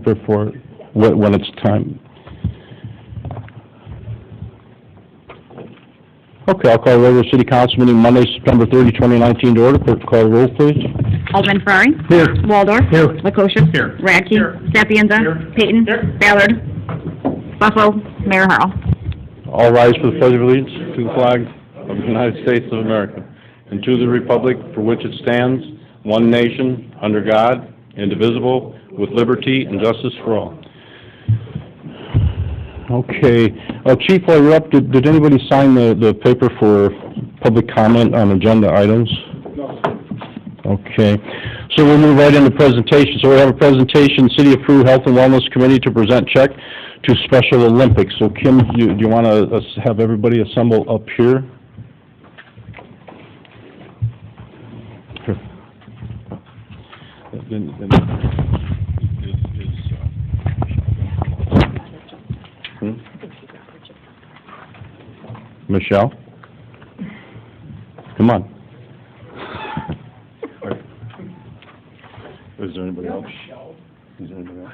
for when it's time. Okay, I'll call the regular city council meeting Monday, September 30, 2019 to order. Clerk, call the roll, please. Alderman Ferrari. Here. Waldorf. Here. Lakosha. Here. Radke. Here. Sapienza. Here. Payton. Here. Ballard. Buffalo. Mayor Harrell. All rise for the Pledge of Allegiance to the flag of the United States of America and to the republic for which it stands, one nation, under God, indivisible, with liberty and justice for all. Okay. Chief, while you're up, did anybody sign the paper for public comment on agenda items? No. Okay. So we'll move right into presentation. So we have a presentation, City of Peru Health and Wellness Committee to present check to Special Olympics. So Kim, do you want to have everybody assemble up here? Michelle? Come on. Is there anybody else? Is there anybody else?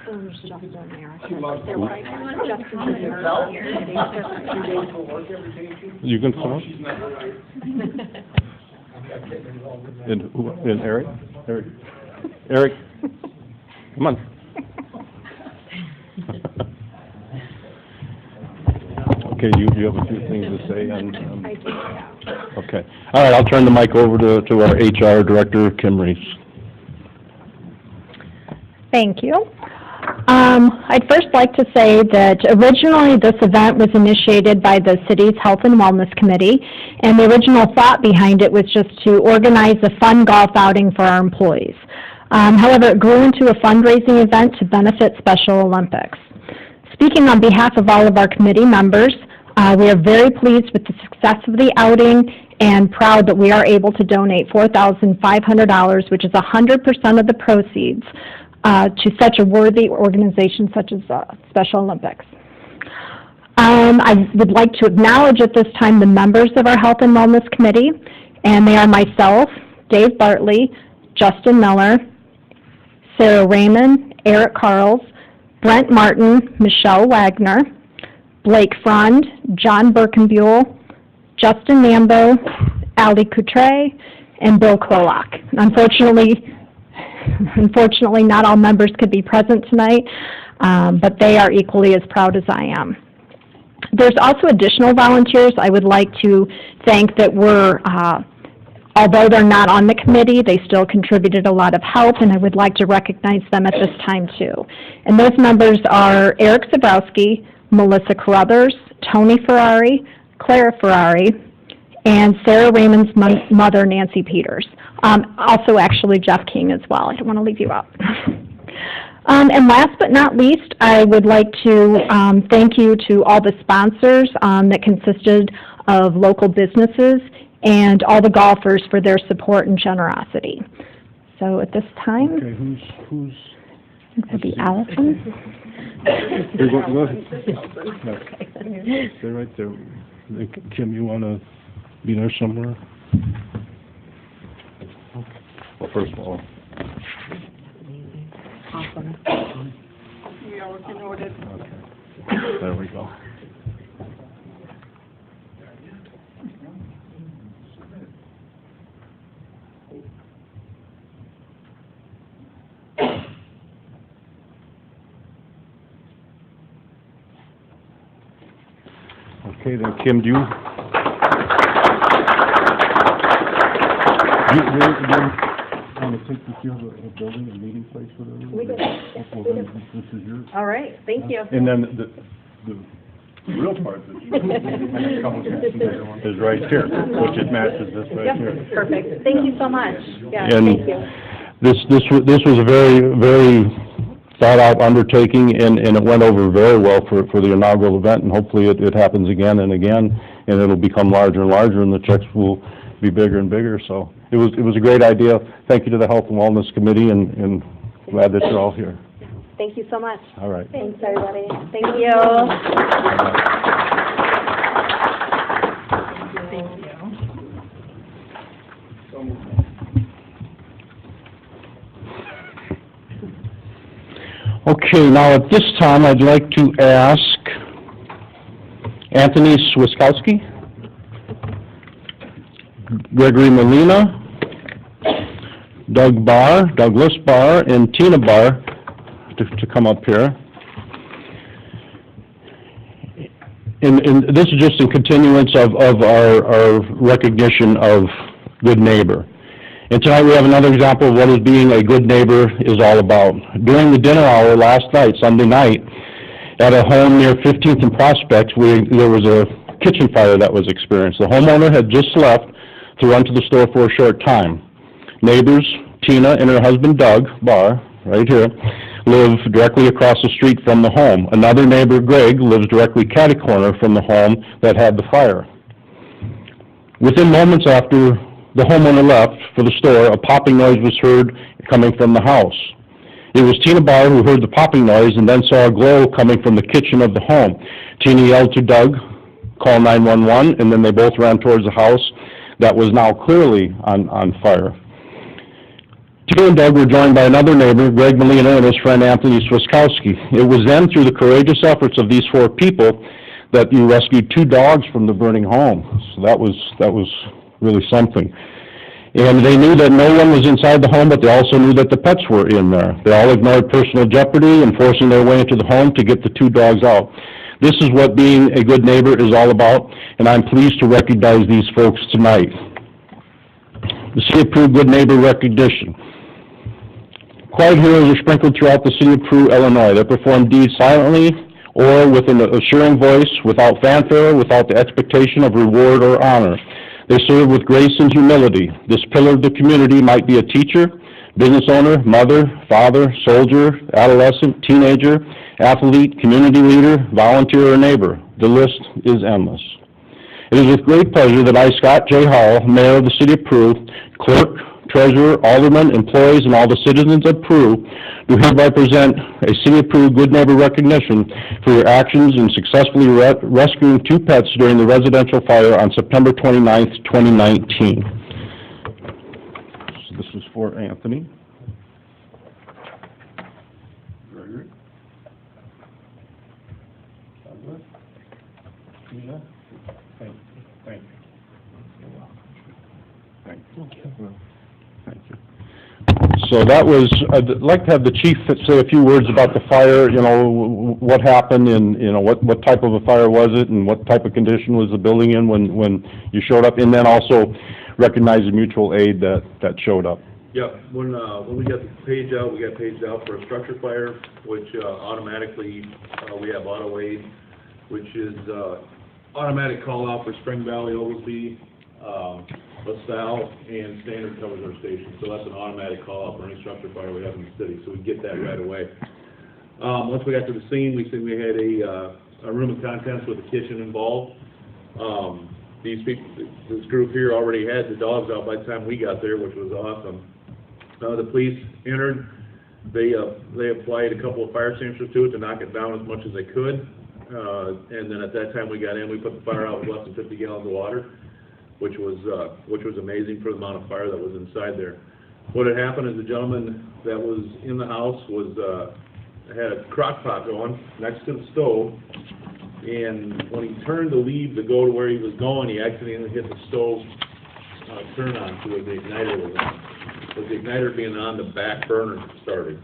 You can come up? And Eric? Eric? Come on. Okay, you have a few things to say on... Okay. All right, I'll turn the mic over to our HR Director, Kim Reese. Thank you. I'd first like to say that originally this event was initiated by the city's Health and Wellness Committee, and the original thought behind it was just to organize a fun golf outing for our employees. However, it grew into a fundraising event to benefit Special Olympics. Speaking on behalf of all of our committee members, we are very pleased with the success of the outing and proud that we are able to donate $4,500, which is 100% of the proceeds, to such a worthy organization such as Special Olympics. I would like to acknowledge at this time the members of our Health and Wellness Committee, and they are myself, Dave Bartley, Justin Miller, Sarah Raymond, Eric Carls, Brent Martin, Michelle Wagner, Blake Frond, John Birkenbuell, Justin Nambo, Ali Coutre, and Bill Kolak. Unfortunately, not all members could be present tonight, but they are equally as proud as I am. There's also additional volunteers I would like to thank that were, although they're not on the committee, they still contributed a lot of help, and I would like to recognize them at this time too. And those members are Eric Zabrowski, Melissa Carruthers, Tony Ferrari, Clara Ferrari, and Sarah Raymond's mother, Nancy Peters. Also, actually, Jeff King as well. I don't want to leave you out. And last but not least, I would like to thank you to all the sponsors that consisted of local businesses and all the golfers for their support and generosity. So at this time, Okay, who's it would be Allison. Go ahead. Stay right there. Kim, you want to be there somewhere? Well, first of all. Awesome. We are in order. Okay. There we go. Okay, then Kim, do you want to take this, you have a building, a meeting place for them? We do. Well, then this is yours. All right, thank you. And then the real part is right here, which it matches this right here. Yep, perfect. Thank you so much. Yeah, And thank you. This was a very, very thought-out undertaking, and it went over very well for the inaugural event, and hopefully it happens again and again, and it'll become larger and larger, and the checks will be bigger and bigger. So it was a great idea. Thank you to the Health and Wellness Committee, and glad that you're all here. Thank you so much. All right. Thanks, everybody. Thank you. Okay, now at this time, I'd like to ask Anthony Swiskowski, Gregory Molina, Douglas Barr, and Tina Barr to come up here. And this is just in continuance of our recognition of good neighbor. And tonight we have another example of what being a good neighbor is all about. During the dinner hour last night, Sunday night, at a home near 15th and Prospect, there was a kitchen fire that was experienced. The homeowner had just left to run to the store for a short time. Neighbors, Tina and her husband Doug Barr, right here, live directly across the street from the home. Another neighbor, Greg, lives directly catty-corner from the home that had the fire. Within moments after the homeowner left for the store, a popping noise was heard coming from the house. It was Tina Barr who heard the popping noise and then saw a glow coming from the kitchen of the home. Tina yelled to Doug, "Call 911," and then they both ran towards the house that was now clearly on fire. Tina and Doug were joined by another neighbor, Greg Molina, and his friend Anthony Swiskowski. It was then, through the courageous efforts of these four people, that you rescued 2 dogs from the burning home. So that was really something. And they knew that no one was inside the home, but they also knew that the pets were in there. They all ignored personal jeopardy and forcing their way into the home to get the 2 dogs out. This is what being a good neighbor is all about, and I'm pleased to recognize these folks tonight. The City of Peru Good Neighbor Recognition. Quiet heroes are sprinkled throughout the City of Peru, Illinois. They perform deeds silently or with an assuring voice, without fanfare, without the expectation of reward or honor. They serve with grace and humility. This pillar of the community might be a teacher, business owner, mother, father, soldier, adolescent, teenager, athlete, community leader, volunteer, or neighbor. The list is endless. It is with great pleasure that I, Scott J. Hall, Mayor of the City of Peru, Clerk, Treasurer, Aldermen, employees, and all the citizens of Peru, do hereby present a City of Peru Good Neighbor recognition for your actions in successfully rescuing 2 pets during the residential fire on September 29th, 2019. So this is for Anthony. Gregory. Douglas. Tina. Thank you. Thank you. Thank you. Thank you. So that was, I'd like to have the chief say a few words about the fire, you know, what happened and, you know, what type of a fire was it and what type of condition was the building in when you showed up, and then also recognize the mutual aid that showed up. Yeah, when we got the page out, we got paged out for a structure fire, which automatically, we have auto aid, which is automatic call out for Spring Valley, Oglesby, LaSalle, and Standard covers our station. So that's an automatic call out for any structure fire we have in the city, so we get that right away. Once we got to the scene, we had a room of contents with a kitchen involved. These people, this group here already had the dogs out by the time we got there, which was awesome. The police entered. They applied a couple of fire extinguishers to it to knock it down as much as they could. And then at that time we got in, we put the fire out with less than 50 gallons of water, which was amazing for the amount of fire that was inside there. What had happened is the gentleman that was in the house had a crock pot going next to the stove, and when he turned to leave to go to where he was going, he accidentally hit the stove turn on to where the igniter was on. With the igniter being on, the back burner started.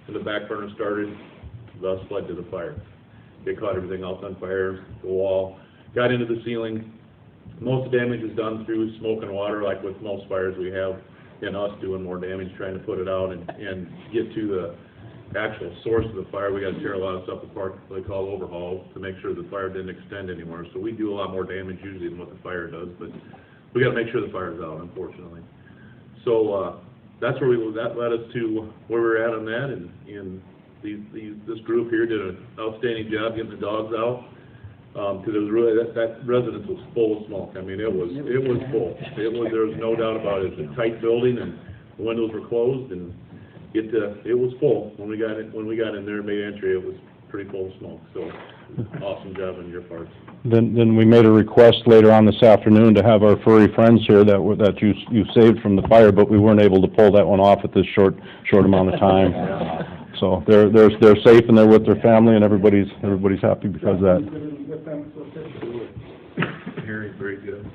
And the back burner started, thus led to the fire. It caught everything else on fire, the wall, got into the ceiling. Most of the damage is done through smoke and water, like with most fires we have, and us doing more damage trying to put it out and get to the actual source of the fire. We got to tear a lot of stuff apart, what they call overhaul, to make sure the fire didn't extend anymore. So we do a lot more damage usually than what the fire does, but we got to make sure the fire's out, unfortunately. So that's where that led us to where we're at on that, and this group here did an outstanding job getting the dogs out, because it was really that residence was full of smoke. I mean, it was full. There was no doubt about it. It's a tight building, and the windows were closed, and it was full when we got in there and made entry. It was pretty full of smoke. So awesome job on your part. Then we made a request later on this afternoon to have our furry friends here that you saved from the fire, but we weren't able to pull that one off at this short amount of time. So they're safe and they're with their family, and everybody's happy because of that. Very, very good.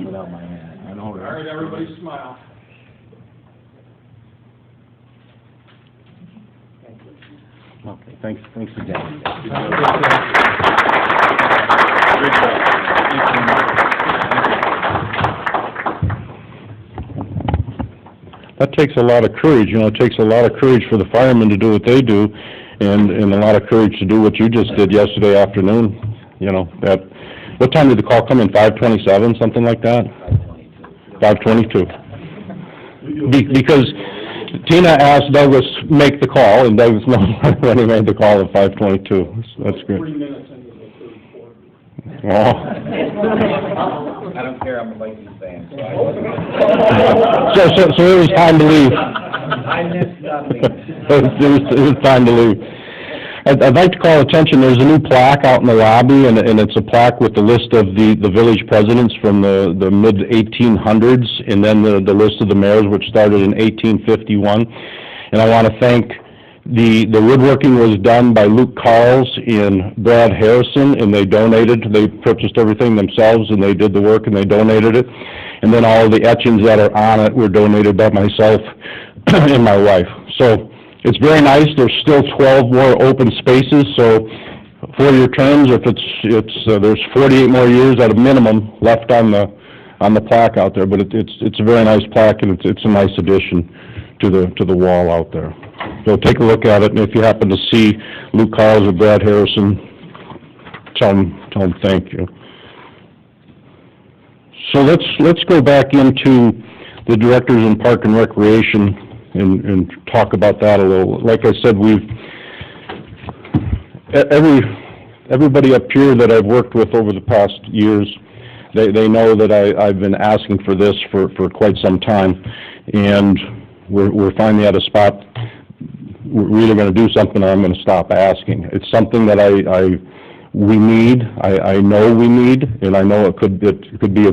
Without my hand. I know. All right, everybody smile. Okay, thanks again. Great job. That takes a lot of courage, it takes a lot of courage for the firemen to do what they do, and a lot of courage to do what you just did yesterday afternoon, that, what time did the call come in, 5:27, something like that? 5:22. Because Tina asked Douglas make the call, and Douglas knows when he made the call at 5:22, so that's good. 3 minutes into the third quarter. Oh. I don't care, I'm a Vikings fan, so So it was time to leave. I missed nothing. It was time to leave. I'd like to call attention, there's a new plaque out in the lobby, and it's a plaque with the list of the village presidents from the mid-1800s, and then the list of the mayors, which started in 1851. And I want to thank, the woodworking was done by Luke Carls and Brad Harrison, and they purchased everything themselves, and they did the work, and they donated it. And then all the etchings that are on it were donated by myself and my wife. So, it's very nice. There's still 12 more open spaces, so 4-year terms, if there's 48 more years at a minimum left on the plaque out there, but it's a very nice plaque, and it's a nice addition to the wall out there. So take a look at it, and if you happen to see Luke Carls or Brad Harrison, tell them thank you. So let's go back into the directors in Park and Recreation and talk about that a little. Like I said, everybody up here that I've worked with over the past years, they know that I've been asking for this for quite some time, and we're finally at a spot. We're either going to do something or I'm going to stop asking. It's something that we need. I know we need, and I know it could be a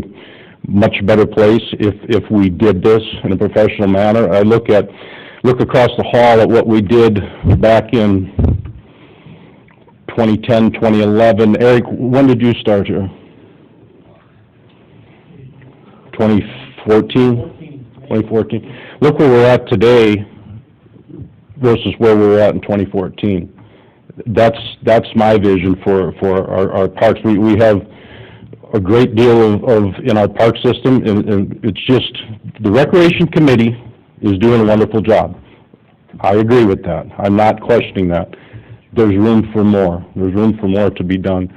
much better place if we did this in a professional manner. I look across the hall at what we did back in 2010, 2011. Eric, when did you start here? 2014? Look where we're at today versus where we were at in 2014. That's my vision for our parks. We have a great deal of in our park system, and it's just, the Recreation Committee is doing a wonderful job. I agree with that. I'm not questioning that. There's room for more. There's room for more to be done.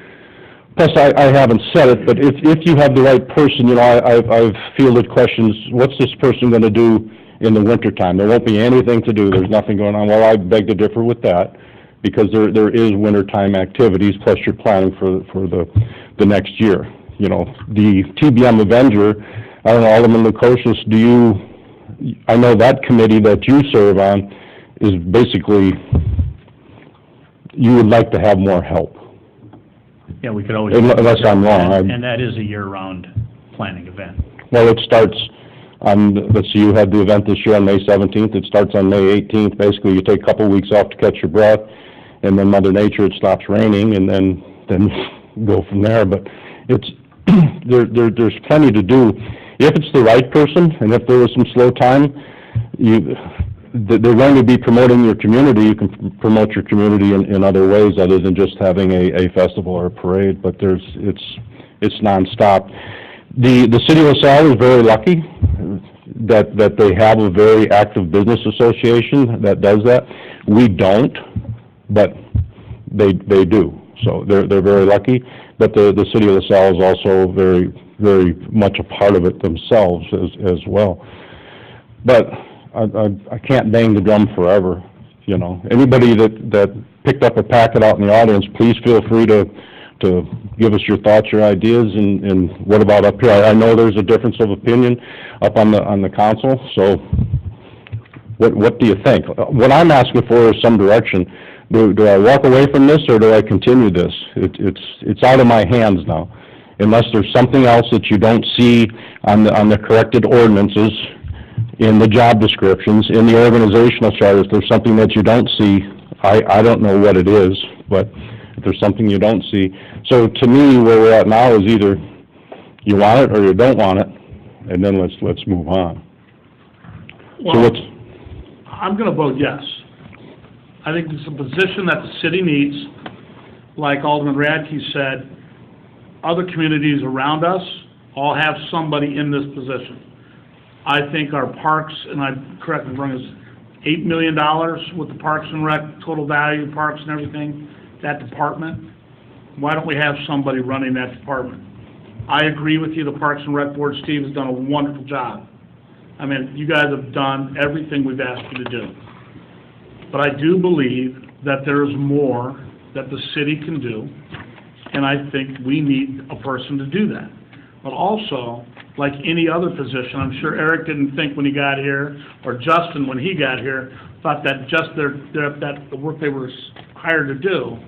Plus, I haven't said it, but if you have the right person, I've fielded questions, what's this person going to do in the wintertime? There won't be anything to do. There's nothing going on. Well, I beg to differ with that, because there is wintertime activities, plus you're planning for the next year. The TBM Avenger, I don't know, Alderman Lukosius, I know that committee that you serve on is basically, you would like to have more help. Yeah, we could always... Unless I'm wrong. And that is a year-round planning event. Well, it starts on, let's see, you had the event this year on May 17th. It starts on May 18th. Basically, you take a couple weeks off to catch your breath, and then Mother Nature, it stops raining, and then go from there. But it's there's plenty to do. If it's the right person, and if there was some slow time, they're going to be promoting your community. You can promote your community in other ways other than just having a festival or a parade, but it's nonstop. The city of LaSalle is very lucky that they have a very active business association that does that. We don't, but they do. So they're very lucky. But the city of LaSalle is also very, very much a part of it themselves as well. But I can't bang the drum forever, Anybody that picked up a packet out in the audience, please feel free to give us your thoughts, your ideas, and what about up here? I know there's a difference of opinion up on the council, so what do you think? What I'm asking for is some direction. Do I walk away from this, or do I continue this? It's out of my hands now. Unless there's something else that you don't see on the corrected ordinances, in the job descriptions, in the organizational chart. If there's something that you don't see, I don't know what it is, but if there's something you don't see. So to me, where we're at now is either you want it or you don't want it, and then let's move on. So Well, what's, I'm gonna vote yes. I think it's a position that the city needs. Like Alderman Radke said, other communities around us all have somebody in this position. I think our parks, and I correct me if I'm wrong, is $8 million with the Parks and Rec, total value, parks and everything, that department. Why don't we have somebody running that department? I agree with you, the Parks and Rec Board, Steve, has done a wonderful job. I mean, you guys have done everything we've asked you to do. But I do believe that there is more that the city can do, and I think we need a person to do that. But also, like any other position, I'm sure Eric didn't think when he got here, or Justin when he got here, thought that just that the work they were hired to do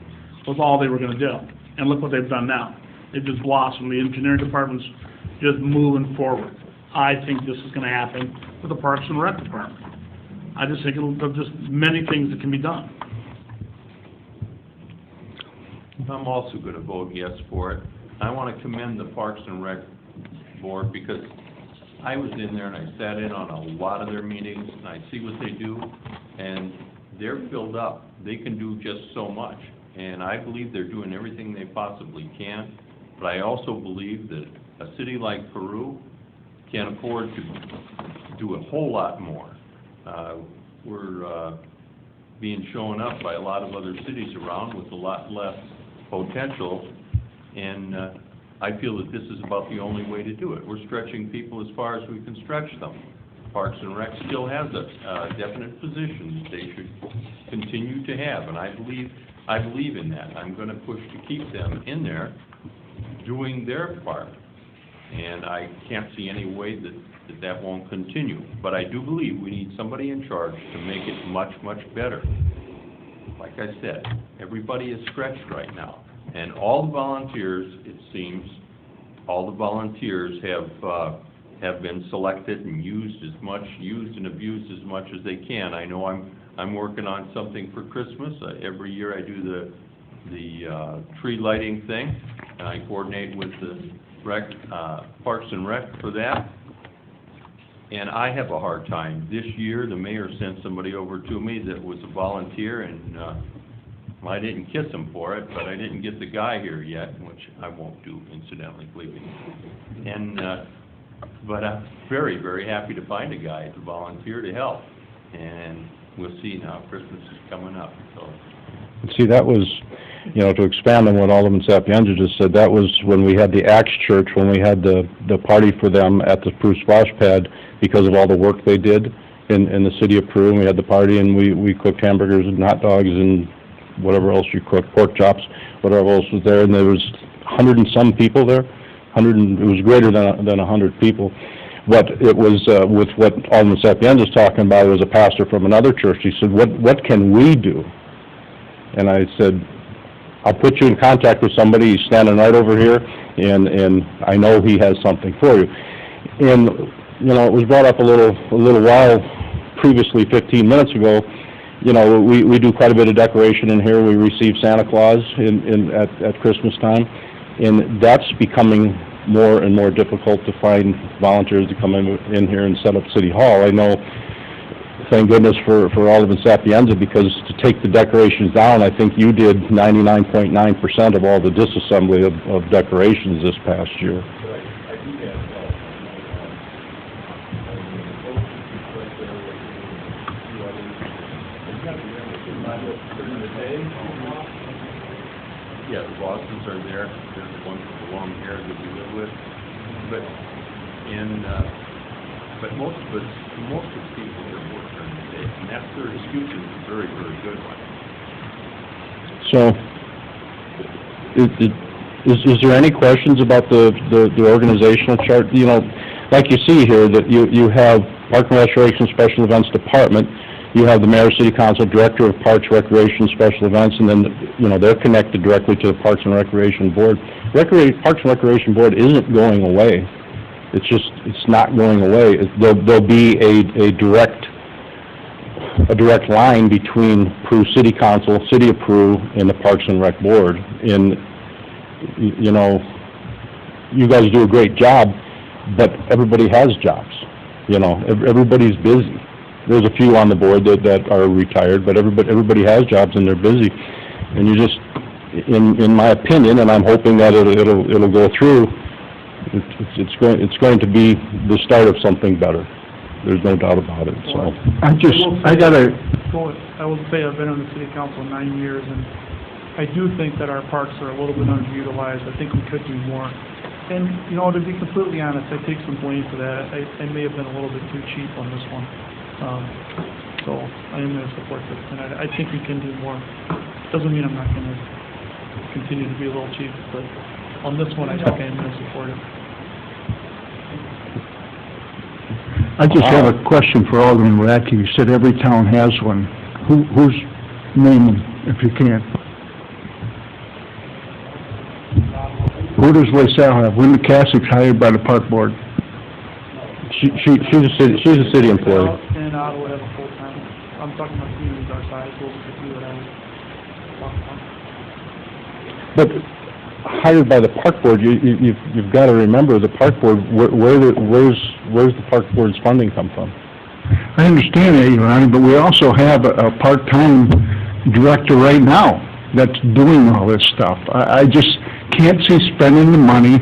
was all they were gonna do. And look what they've done now. They've just blossomed. The engineering department's just moving forward. I think this is gonna happen with the Parks and Rec department. I just think there's just many things that can be done. I'm also going to vote yes for it. I want to commend the Parks and Rec Board because I was in there and I sat in on a lot of their meetings and I see what they do and they're filled up. They can do just so much. And I believe they're doing everything they possibly can. But I also believe that a city like Peru can afford to do a whole lot more. We're being shown up by a lot of other cities around with a lot less potential, and I feel that this is about the only way to do it. We're stretching people as far as we can stretch them. Parks and Rec still has a definite position that they should continue to have, and I believe in that. I'm going to push to keep them in there doing their part, and I can't see any way that won't continue. But I do believe we need somebody in charge to make it much, much better. Like I said, everybody is stretched right now. And all the volunteers, it seems, all the volunteers have been selected and used and abused as much as they can. I know I'm working on something for Christmas. Every year I do the tree lighting thing, and I coordinate with the Parks and Rec for that. And I have a hard time. This year, the mayor sent somebody over to me that was a volunteer, and I didn't kiss him for it, but I didn't get the guy here yet, which I won't do, incidentally, believe me. And but I'm very, very happy to find a guy to volunteer to help. And we'll see now. Christmas is coming up, so. see, that was, you know, to expand on what Alderman Sapienza just said, that was when we had the Axe Church, when we had the party for them at the Peru Splash Pad, because of all the work they did in the city of Peru, and we had the party, and we cooked hamburgers and hot dogs and whatever else you cooked, pork chops, whatever else was there, and there was 100 and some people there. It was greater than 100 people. But it was, with what Alderman Sapienza was talking about, it was a pastor from another church. He said, what can we do? And I said, I'll put you in contact with somebody. He's standing right over here, and I know he has something for you. And, you know, it was brought up a little while previously, 15 minutes ago. You know, we do quite a bit of decoration in here. We receive Santa Claus at Christmas time, and that's becoming more and more difficult to find volunteers to come in here and set up City Hall. I know, thank goodness for Alderman Sapienza, because to take the decorations down, I think you did 99.9% of all the disassembly of decorations this past year. Yeah, the Bostons are there. There's one that belong here that we live with. But most of the people that work during the day, and that's their excuse is a very, very good one. So, is there any questions about the organizational chart? You know, like you see here, that you have Park and Recreation Special Events Department, you have the Mayor, City Council, Director of Parks, Recreation, Special Events, and then, you know, they're connected directly to the Parks and Recreation Board. Parks and Recreation Board isn't going away. it's not going away. There'll be a direct line between Peru City Council, City of Peru, and the Parks and Rec Board. And, you know, you guys do a great job, but everybody has jobs. You know, everybody's busy. There's a few on the board that are retired, but everybody has jobs and they're busy. And you just, in my opinion, and I'm hoping that it'll go through, it's going to be the start of something better. There's no doubt about it, so. I will say I've been on the city council 9 years, and I do think that our parks are a little bit underutilized. I think we could do more. And, you know, to be completely honest, I take some blame for that. I may have been a little bit too cheap on this one. So I am going to support this, and I think we can do more. Doesn't mean I'm not going to continue to be a little cheap, but on this one, I think I am going to support it. I just have a question for Alderman Radke. You said every town has one. Who's naming, if you can? Who does LaSalle have? Linda Cassick's hired by the park board. She's a city employee. And Ottawa have a full-time. I'm talking about communities our size, those are the few that I was talking about. But hired by the park board, you've got to remember the park board. Where's the park board's funding come from? I understand that, Your Honor, but we also have a part-time director right now that's doing all this stuff. I just can't see spending the money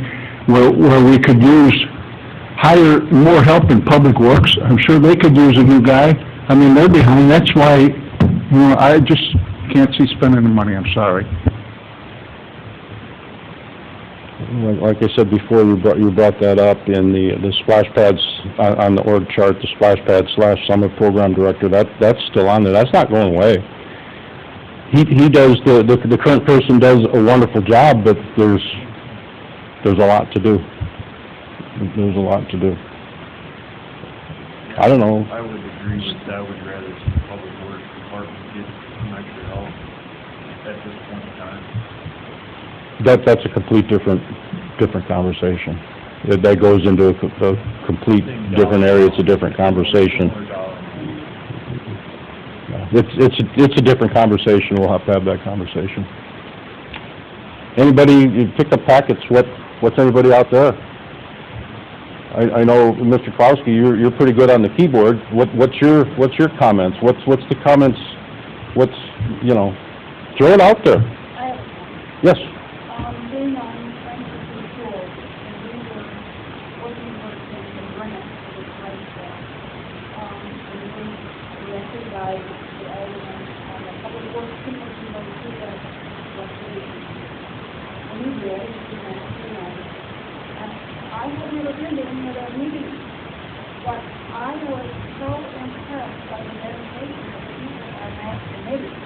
where we could hire more help in public works. I'm sure they could use a new guy. I mean, they're behind. That's why, you know, I just can't see spending the money. I'm sorry. Like I said before, you brought that up in the splash pads on the org chart, the splash pad / summer program director. That's still on there. That's not going away. He does the current person does a wonderful job, but there's a lot to do. There's a lot to do. I don't know. I would agree with that. I would rather see the public works department get some extra help at this point in time. That's a complete different conversation. That goes into a complete different area. It's a different conversation. It's a different conversation. We'll have to have that conversation. Anybody, you pick up packets, what's everybody out there? I know, Mr. Klowski, you're pretty good on the keyboard. What's your comments? What's the comments? You know, throw it out there. Yes. Being on Francis School, and we were working for the grant for the high school. And we actually got the alderman on the public works commission to see that recreation. And we did, and I had never been to any of their meetings, but I was so impressed by the dedication of the people on that committee.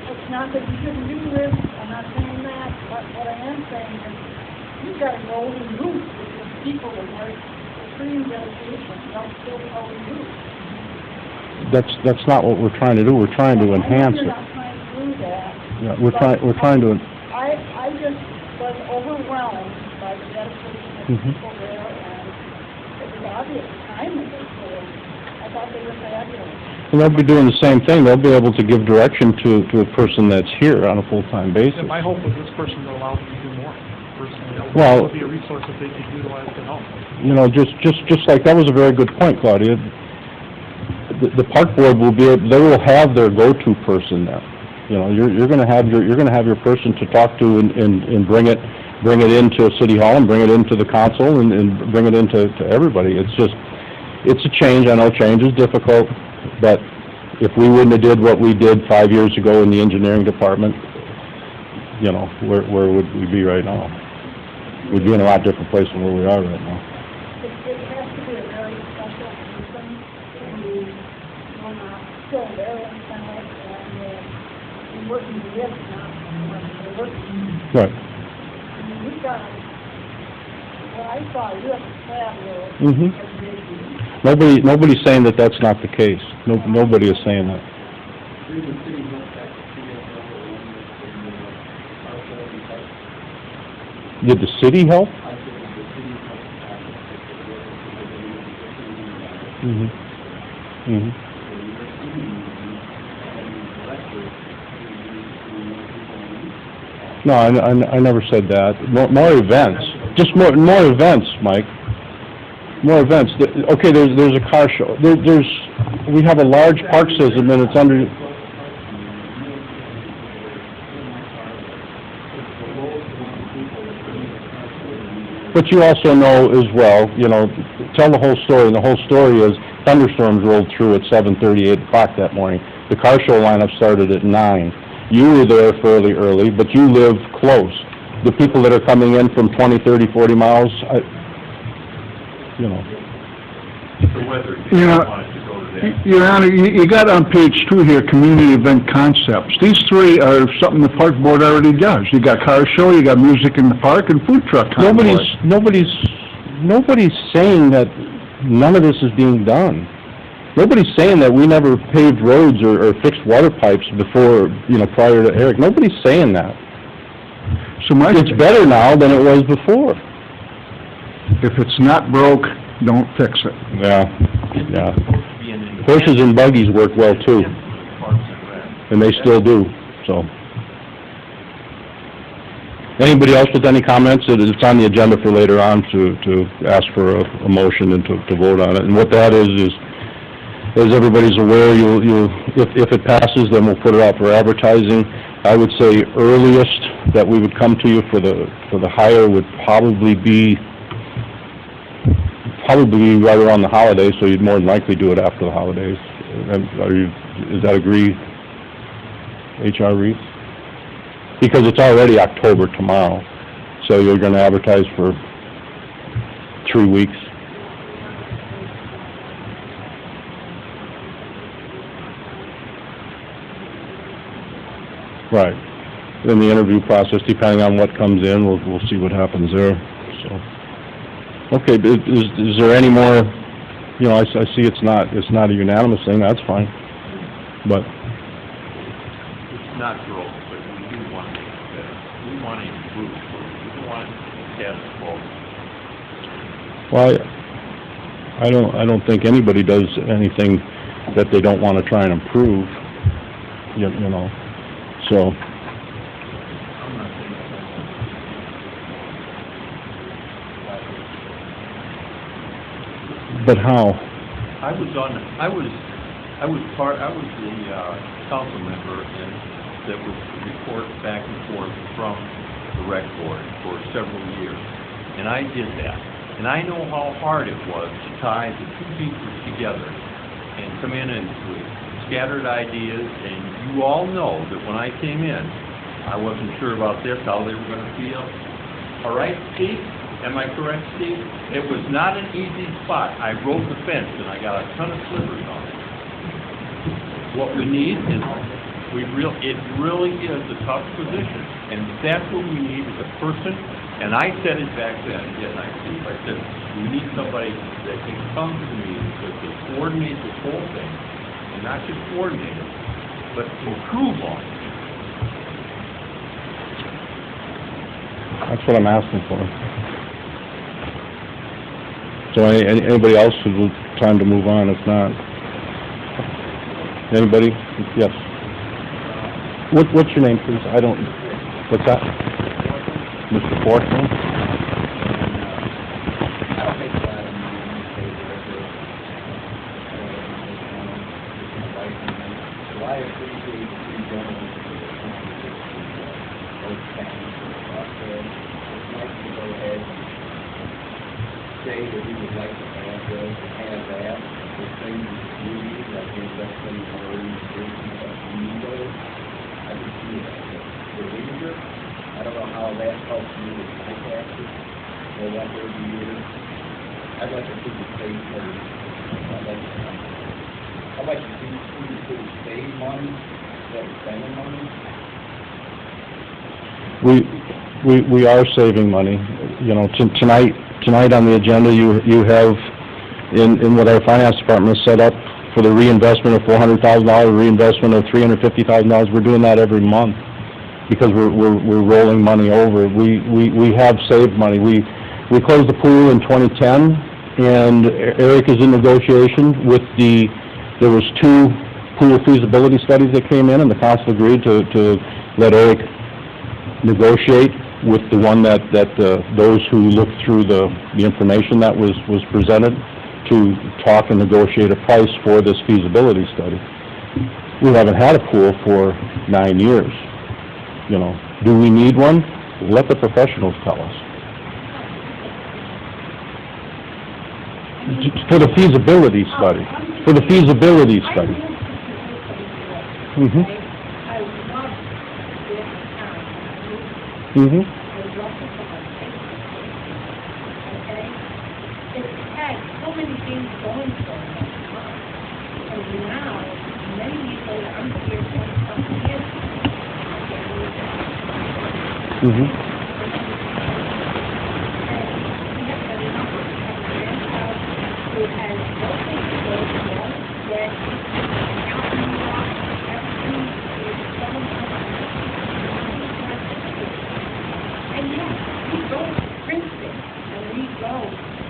It's not that you shouldn't do this, I'm not saying that, but what I am saying is, you've got a golden roof with the people that are extreme dedication, don't still golden roof. That's not what we're trying to do. We're trying to enhance it. You're not trying to do that. Yeah, we're trying to. I just was overwhelmed by the dedication of the people there, and it was obvious the time that they put in. I thought they were fabulous. And they'll be doing the same thing. They'll be able to give direction to a person that's here on a full-time basis. And my hope is this person will allow them to do more, personally. Well, It would be a resource that they could utilize to help. You know, just like, that was a very good point, Claudia. The park board they will have their go-to person there. You know, you're going to have your person to talk to and bring it into City Hall and bring it into the council and bring it into everybody. It's a change. I know change is difficult, but if we wouldn't have did what we did 5 years ago in the engineering department, you know, where would we be right now? We'd be in a lot different place than where we are right now. It has to be a very special person who will not fill their inside and working with not working. Right. I mean, we've got, well, I saw you have a fabulous Nobody's saying that that's not the case. Nobody is saying that. Did the city help? Mhm. Mhm. No, I never said that. More events. Just more events, Mike. More events. Okay, there's a car show. We have a large park system and it's under... But you also know as well, you know, tell the whole story, and the whole story is thunderstorms rolled through at 7:30, 8 o'clock that morning. The car show lineup started at 9. You were there fairly early, but you live close. The people that are coming in from 20, 30, 40 miles, you know. The weather, You know, wanted to go to that. Your Honor, you got on page 2 here, community event concepts. These 3 are something the park board already does. You got car show, you got music in the park, and food truck convoy. Nobody's saying that none of this is being done. Nobody's saying that we never paved roads or fixed water pipes before, you know, prior to Eric. Nobody's saying that. So It's better now than it was before. if it's not broke, don't fix it. Yeah, yeah. Horses and buggies work well too, and they still do, so. Anybody else with any comments? It's on the agenda for later on to ask for a motion and to vote on it. And what that is, as everybody's aware, if it passes, then we'll put it out for advertising. I would say earliest that we would come to you for the hire would probably be right around the holidays, so you'd more than likely do it after the holidays. Does that agree, H.R. Reed? Because it's already October tomorrow, so you're gonna advertise for 3 weeks. Right. In the interview process, depending on what comes in, we'll see what happens there, so. Okay, is there any more, you know, I see it's not a unanimous thing, that's fine, but, It's not broke, but we do want to make it better. We want to improve. We don't want status quo. well, I don't think anybody does anything that they don't want to try and improve, you know, so. But how? I was the council member that was report back and forth from the rec board for several years. And I did that. And I know how hard it was to tie the two pieces together and come in and with scattered ideas. And you all know that when I came in, I wasn't sure about this, how they were going to feel. All right, Steve? Am I correct, Steve? It was not an easy spot. I rode the fence and I got a ton of slivers on it. What we need is, it really is a tough position, and that's what we need is a person, and I said it back then, didn't I, Steve? I said, we need somebody that can come to me that can coordinate this whole thing, and not just coordinate it, but improve on it. That's what I'm asking for. So anybody else who's time to move on, if not? Anybody? Yes. What's your name, please? What's that? Mr. Fortson? I appreciate you gentlemen those things. It's nice to go ahead and say that we would like to have this, have that, the things that we need, I think that's been very important, but we need those. I can see that. The leader, I don't know how that helps you with my taxes, or what every year. I'd like to see the state first. I'd like to see the city save money instead of spending money. We are saving money. You know, tonight on the agenda, you have in what our finance department has set up for the reinvestment of $400,000, reinvestment of $350,000. We're doing that every month because we're rolling money over. We have saved money. We closed the pool in 2010, and Eric is in negotiation with there was 2 pool feasibility studies that came in, and the council agreed to let Eric negotiate with the one that those who looked through the information that was presented to talk and negotiate a price for this feasibility study. We haven't had a pool for 9 years. You know, do we need one? Let the professionals tell us. For the feasibility study. For the feasibility study. Mm-hmm. I love this town. Mm-hmm. I love the town. Okay? It's had so many things going for it. And now, many years later, I'm here 20-something years. Mm-hmm. Who has nothing to go for, that and yes, we go to Princeton and we go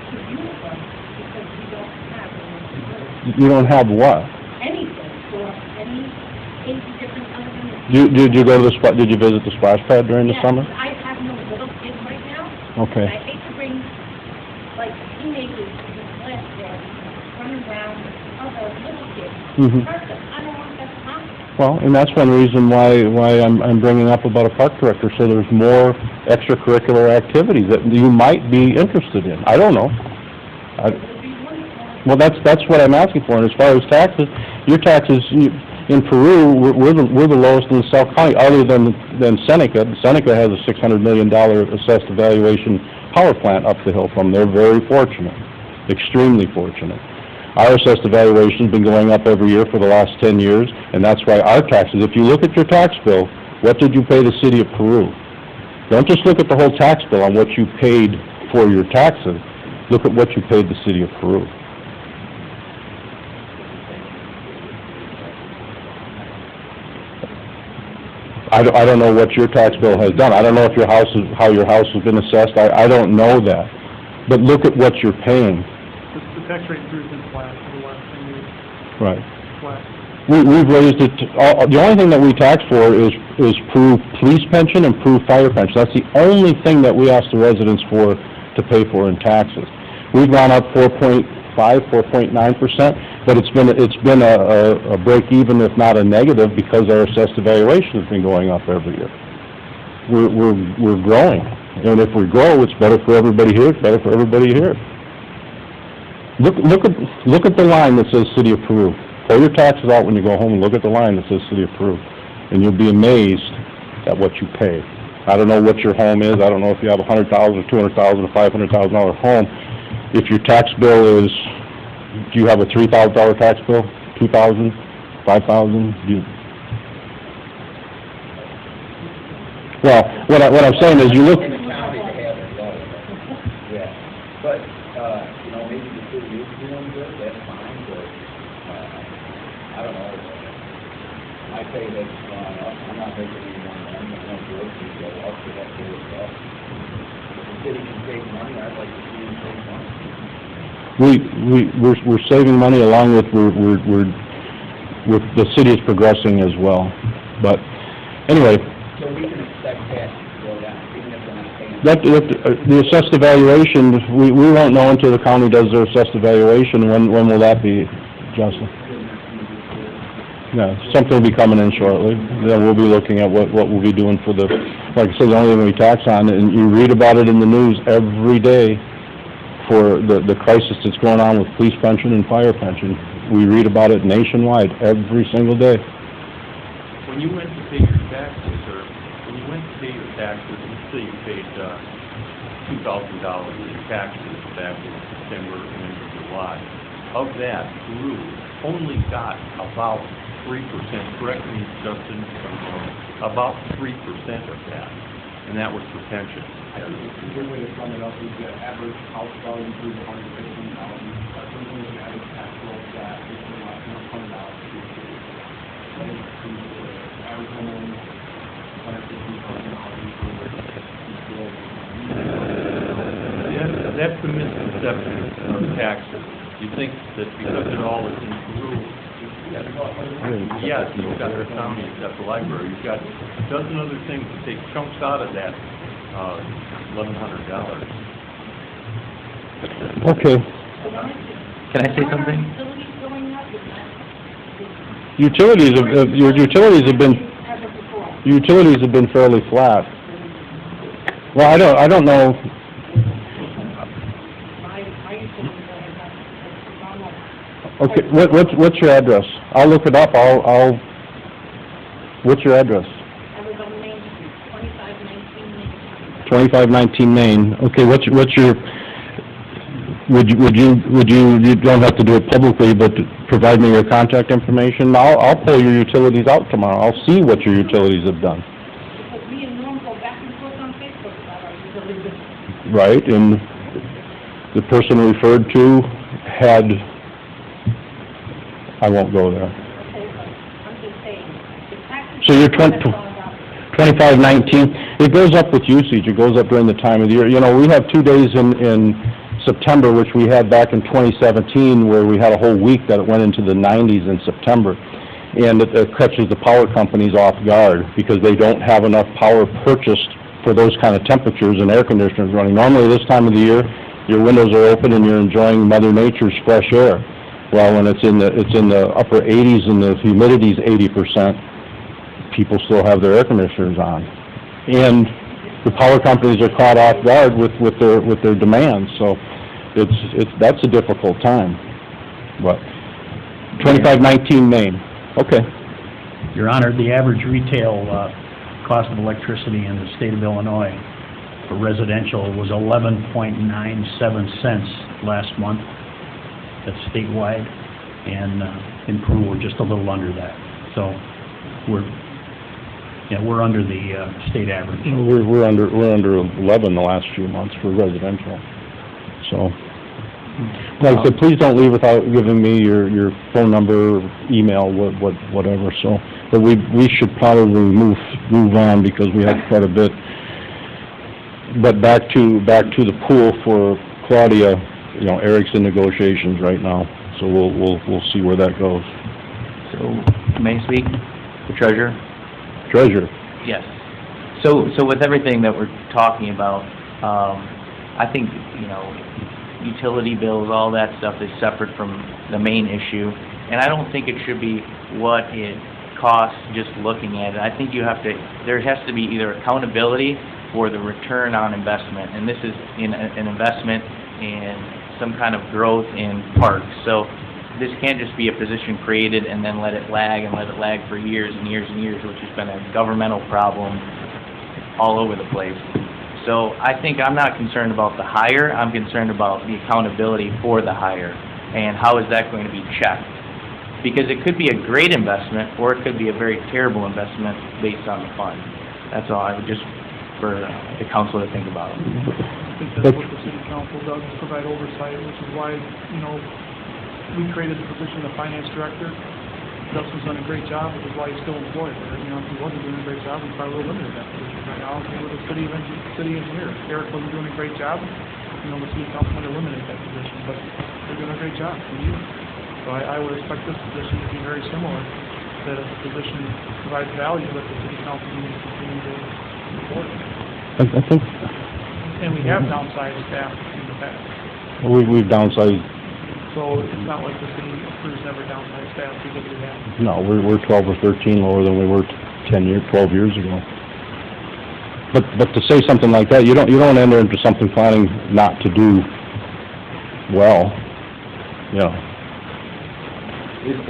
to Uniform because we don't have anything. You don't have what? Anything for any different other than Did you go to did you visit the splash pad during the Yes, summer? I have no little kids right now. Okay. I hate to bring, like, teenagers to the class there, running around with other little kids. Mm-hmm. First, I don't want that to happen. Well, and that's one reason why I'm bringing up about a park director, so there's more extracurricular activities that you might be interested in. I don't know. Well, that's what I'm asking for. And as far as taxes, your taxes in Peru, we're the lowest in the South County, other than Seneca. Seneca has a $600 million assessed evaluation power plant up the hill from. They're very fortunate, extremely fortunate. Our assessed evaluation has been going up every year for the last 10 years, and that's why our taxes, if you look at your tax bill, what did you pay the city of Peru? Don't just look at the whole tax bill on what you paid for your taxes. Look at what you paid the city of Peru. I don't know what your tax bill has done. I don't know if how your house has been assessed. I don't know that. But look at what you're paying. The tax rate has been flat for the last 10 years. Right. Flat. We've raised it, the only thing that we tax for is Peru police pension and Peru fire pension. That's the only thing that we ask the residents for to pay for in taxes. We've gone up 4.9%, but it's been a break even, if not a negative, because our assessed evaluation has been going up every year. We're growing, and if we grow, it's better for everybody here. It's better for everybody here. Look at the line that says City of Peru. Pull your taxes out when you go home and look at the line that says City of Peru, and you'll be amazed at what you pay. I don't know what your home is. I don't know if you have $100,000 or $200,000 or $500,000 home. If your tax bill is, do you have a $3,000 tax bill? $2,000? $5,000? Well, what I'm saying is, you look. In the county, they have it low. Yeah, but, you know, maybe the city is doing good, that's fine, but, I don't know. My pay has gone up, I'm not making any more money, I'm not groceries go up, so that goes up. If the city can save money, I'd like to see them save money. We're saving money along with the city is progressing as well. But anyway, So we can expect taxes to go down, even if they're not paying. the assessed evaluation, we won't know until the county does their assessed evaluation. When will that be, Justin? Yeah, something will be coming in shortly. Then we'll be looking at what we'll be doing for the, like I said, the only thing we tax on, and you read about it in the news every day for the crisis that's going on with police pension and fire pension. We read about it nationwide every single day. When you went to pay your taxes, or when you went to pay your taxes, let's say you paid $2,000 in taxes back in September and into July. Of that, Peru only got about 3%, correct me, Justin, if I'm wrong, about 3% of that, and that was for pension. I think it's a good way to sum it up is the average house value is $115,000. That's an average tax roll that is less than $100 to the city. That is the average home, $115,000 for the Yeah, that's the misconception of taxes. You think that because it all is in Peru, yes, you've got the county, you've got the library, you've got a dozen other things to take chunks out of that, $1,100. Okay. Can I say something? Your utilities have been fairly flat. Well, I don't know. Okay, what's your address? I'll look it up, what's your address? I was on Main Street, 2519 Main. 2519 Main. Okay, what's your, would you don't have to do it publicly, but provide me your contact information? I'll pull your utilities out tomorrow. I'll see what your utilities have done. Because me and Norm go back and forth on Facebook about our utilities. Right, and the person referred to had, I won't go there. Okay, but I'm just saying, the taxes. So you're that's all about. 2519, it goes up with usage, it goes up during the time of the year. You know, we have 2 days in September, which we had back in 2017, where we had a whole week that it went into the 90s in September. And it catches the power companies off guard, because they don't have enough power purchased for those kind of temperatures and air conditioners running. Normally this time of the year, your windows are open and you're enjoying Mother Nature's fresh air. Well, when it's in the upper 80s and the humidity's 80%, people still have their air conditioners on. And the power companies are caught off guard with their demands, so that's a difficult time. But 2519 Main, okay. Your Honor, the average retail cost of electricity in the state of Illinois for residential was 11.97 cents last month. That's statewide, and in Peru, we're just a little under that. So we're under the state average. We're under 11 the last few months for residential. So, like I said, please don't leave without giving me your phone number, email, whatever. So, but we should probably move on, because we have quite a bit. But back to the pool for Claudia. You know, Eric's in negotiations right now, so we'll see where that goes. So, may I speak? The treasurer? Treasurer? Yes. So with everything that we're talking about, I think, utility bills, all that stuff is separate from the main issue, and I don't think it should be what it costs just looking at it. I think there has to be either accountability for the return on investment, and this is an investment in some kind of growth in parks. So this can't just be a position created and then let it lag for years and years and years, which has been a governmental problem all over the place. So I think I'm not concerned about the hire, I'm concerned about the accountability for the hire, and how is that going to be checked? Because it could be a great investment, or it could be a very terrible investment based on the fund. That's all. I would just, for the council to think about. I think that's what the city council does, is provide oversight, which is why, we created the position of finance director. Dustin's done a great job, which is why he's still employed. But, if he wasn't doing a great job, we probably would have eliminated that position right now. With the city engineer, if Eric wasn't doing a great job, the city council would eliminate that position. But they're doing a great job for you. So I would expect this position to be very similar, that if the position provides value, that the city council needs to continue to support it. I think. And we have downsized staff in the past. We've downsized. So it's not like the city crews never downsized staff, because we have. No, we're 12 or 13 lower than we were 12 years ago. But to say something like that, you don't enter into something planning not to do well.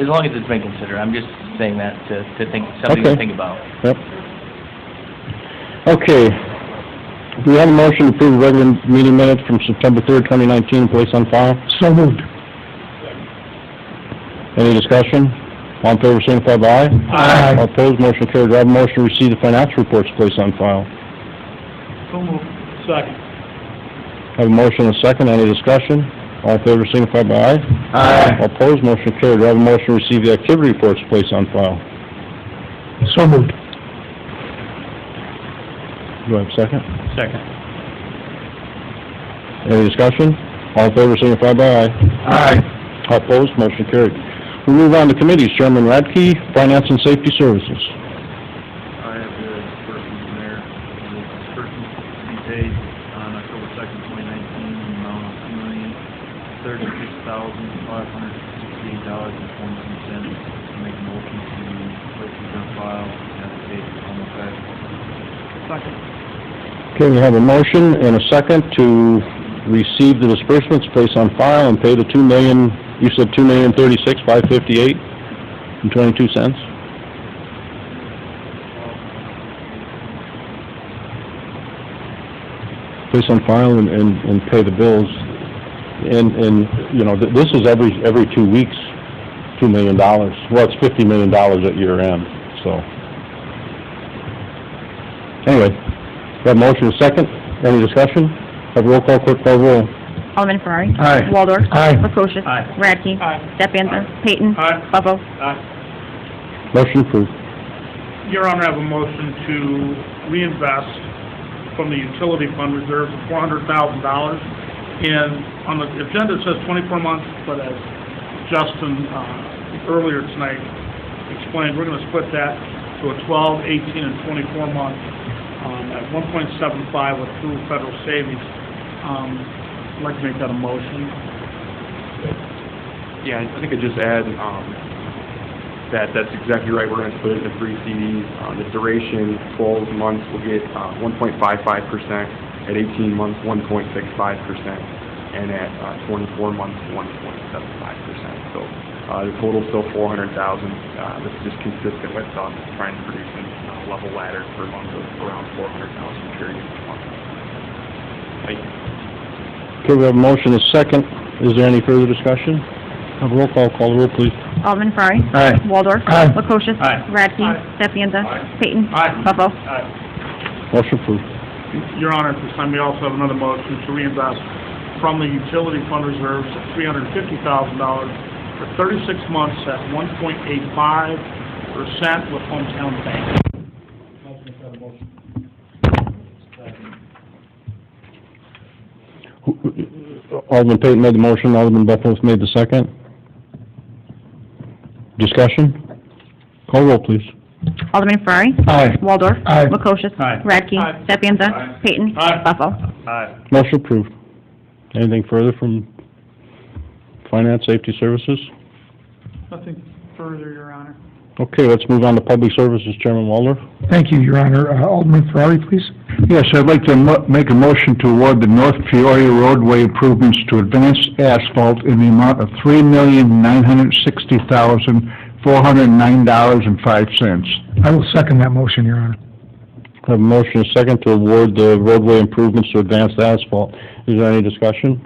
As long as it's been considered, I'm just saying that to think, something to think about. Yep. Okay. Do we have a motion to approve regular meeting minutes from September 3rd, 2019, and place on file? So moved. Any discussion? All in favor, signify by aye. Aye. All opposed, motion carried. Do I have a motion to receive the financial reports placed on file? So moved. Second. Have a motion and a second. Any discussion? All in favor, signify by aye. Aye. All opposed, motion carried. Do I have a motion to receive the activity reports placed on file? So moved. Do I have a second? Second. Any discussion? All in favor, signify by aye. Aye. All opposed, motion carried. We move on to committees. Chairman Radke, Finance and Safety Services. I have the disbursements in there. The disbursements to be paid on October 2nd, 2019, in the amount of $2,036,568.22. Make a motion to place these on file and have the date on the back. Second. Okay, we have a motion and a second to receive the disbursements, place on file, and pay the you said $2,036,558.22. Place on file and pay the bills. And, you know, this is every 2 weeks, $2 million. Well, it's $50 million at year end, so. Anyway, we have a motion and a second. Any discussion? Have a roll call, clerk call roll. Alderman Ferrari. Aye. Waldorf. Aye. Prokosius. Aye. Radke. Aye. Stepaniza. Payton. Aye. Bucko. Motion approved. Your Honor, I have a motion to reinvest from the utility fund reserves of $400,000. And on the agenda, it says 24 months, but as Justin earlier tonight explained, we're going to split that to a 12, 18, and 24 month at 1.75 with true federal savings. I'd like to make that a motion. Yeah, I think I'd just add, that's exactly right. We're gonna split it into 3 CDs. The duration, 12 months, will get 1.55%, at 18 months, 1.65%, and at 24 months, 1.75%. So, the total's still $400,000. This is just consistent with us trying to produce a level ladder for funds of around $400,000 period each month. Thank you. Okay, we have a motion and a second. Is there any further discussion? Have a roll call. Call the roll, please. Alderman Ferrari. Aye. Waldorf. Aye. Prokosius. Aye. Radke. Stepaniza. Payton. Aye. Bucko. Motion approved. Your Honor, at this time, we also have another motion to reinvest from the utility fund reserves of $350,000 for 36 months at 1.85% with Hometown Bank. Alderman Payton made the motion, Alderman Buckles made the second. Discussion? Call roll, please. Alderman Ferrari. Aye. Waldorf. Aye. Prokosius. Aye. Radke. Aye. Stepaniza. Aye. Payton. Aye. Bucko. Aye. Motion approved. Anything further from Finance Safety Services? Nothing further, Your Honor. Okay, let's move on to Public Services, Chairman Waldorf. Thank you, Your Honor. Alderman Ferrari, please. Yes, I'd like to make a motion to award the North Peoria roadway improvements to Advanced Asphalt in the amount of $3,960,409.05. I will second that motion, Your Honor. I have a motion and a second to award the roadway improvements to Advanced Asphalt. Is there any discussion?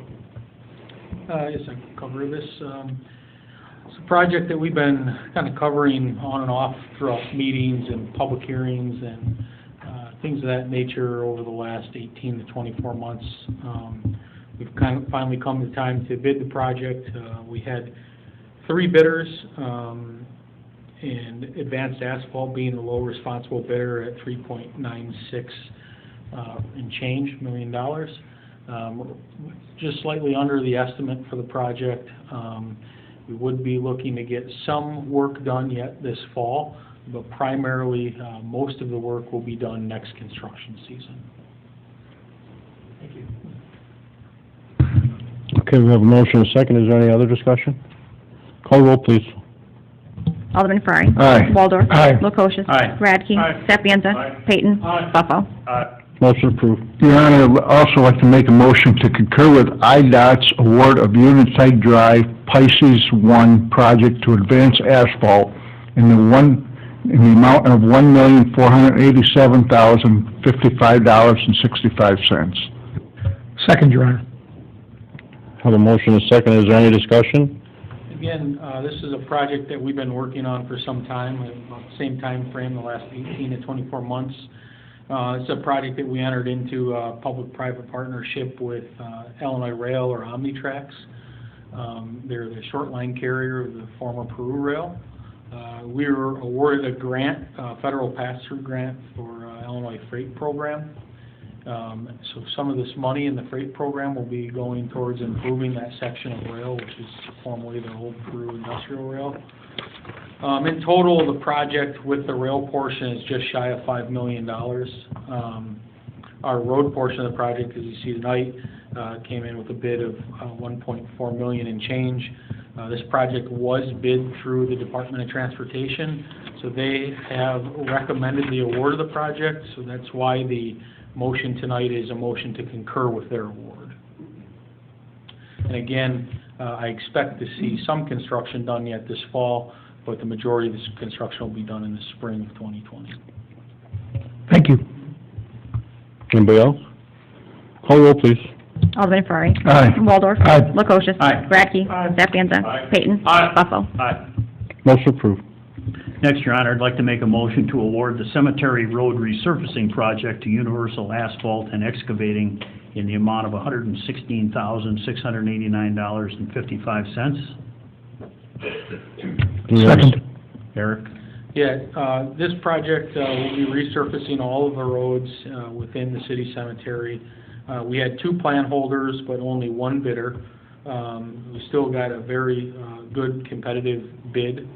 Yes, I can cover this. It's a project that we've been kind of covering on and off throughout meetings and public hearings and things of that nature over the last 18 to 24 months. We've kind of finally come to the time to bid the project. We had 3 bidders, and Advanced Asphalt being the low responsible bidder at $3.96 and change $million. Just slightly under the estimate for the project. We would be looking to get some work done yet this fall, but primarily most of the work will be done next construction season. Thank you. Okay, we have a motion and a second. Is there any other discussion? Call roll, please. Alderman Ferrari. Aye. Waldorf. Aye. Prokosius. Aye. Radke. Aye. Stepaniza. Aye. Payton. Aye. Bucko. Motion approved. Your Honor, I'd also like to make a motion to concur with IDOT's award of United Drive Pisces 1 project to Advanced Asphalt in the amount of $1,487,055.65. Second, Your Honor. Have a motion and a second. Is there any discussion? Again, this is a project that we've been working on for some time, about the same time frame, the last 18 to 24 months. It's a project that we entered into a public-private partnership with Illinois Rail, or Omnitrax. They're the short line carrier of the former Peru Rail. We were awarded a grant, a federal pass-through grant for Illinois Freight Program. So some of this money in the freight program will be going towards improving that section of rail, which is formerly the old Peru Industrial Rail. In total, the project with the rail portion is just shy of $5 million. Our road portion of the project, as you see tonight, came in with a bid of $1.4 million and change. This project was bid through the Department of Transportation, so they have recommended the award of the project, so that's why the motion tonight is a motion to concur with their award. And again, I expect to see some construction done yet this fall, but the majority of this construction will be done in the spring of 2020. Thank you. Anybody else? Call roll, please. Alderman Ferrari. Aye. Waldorf. Aye. Lukosius. Aye. Radke. Steffianza. Payton. Buffalo. Aye. Motion approved. Next, Your Honor, I'd like to make a motion to award the Cemetery Road resurfacing project to Universal Asphalt and Excavating in the amount of $116,689.55. Second. Eric? Yeah, this project will be resurfacing all of the roads within the city cemetery. We had 2 plan holders, but only 1 bidder. We still got a very good competitive bid,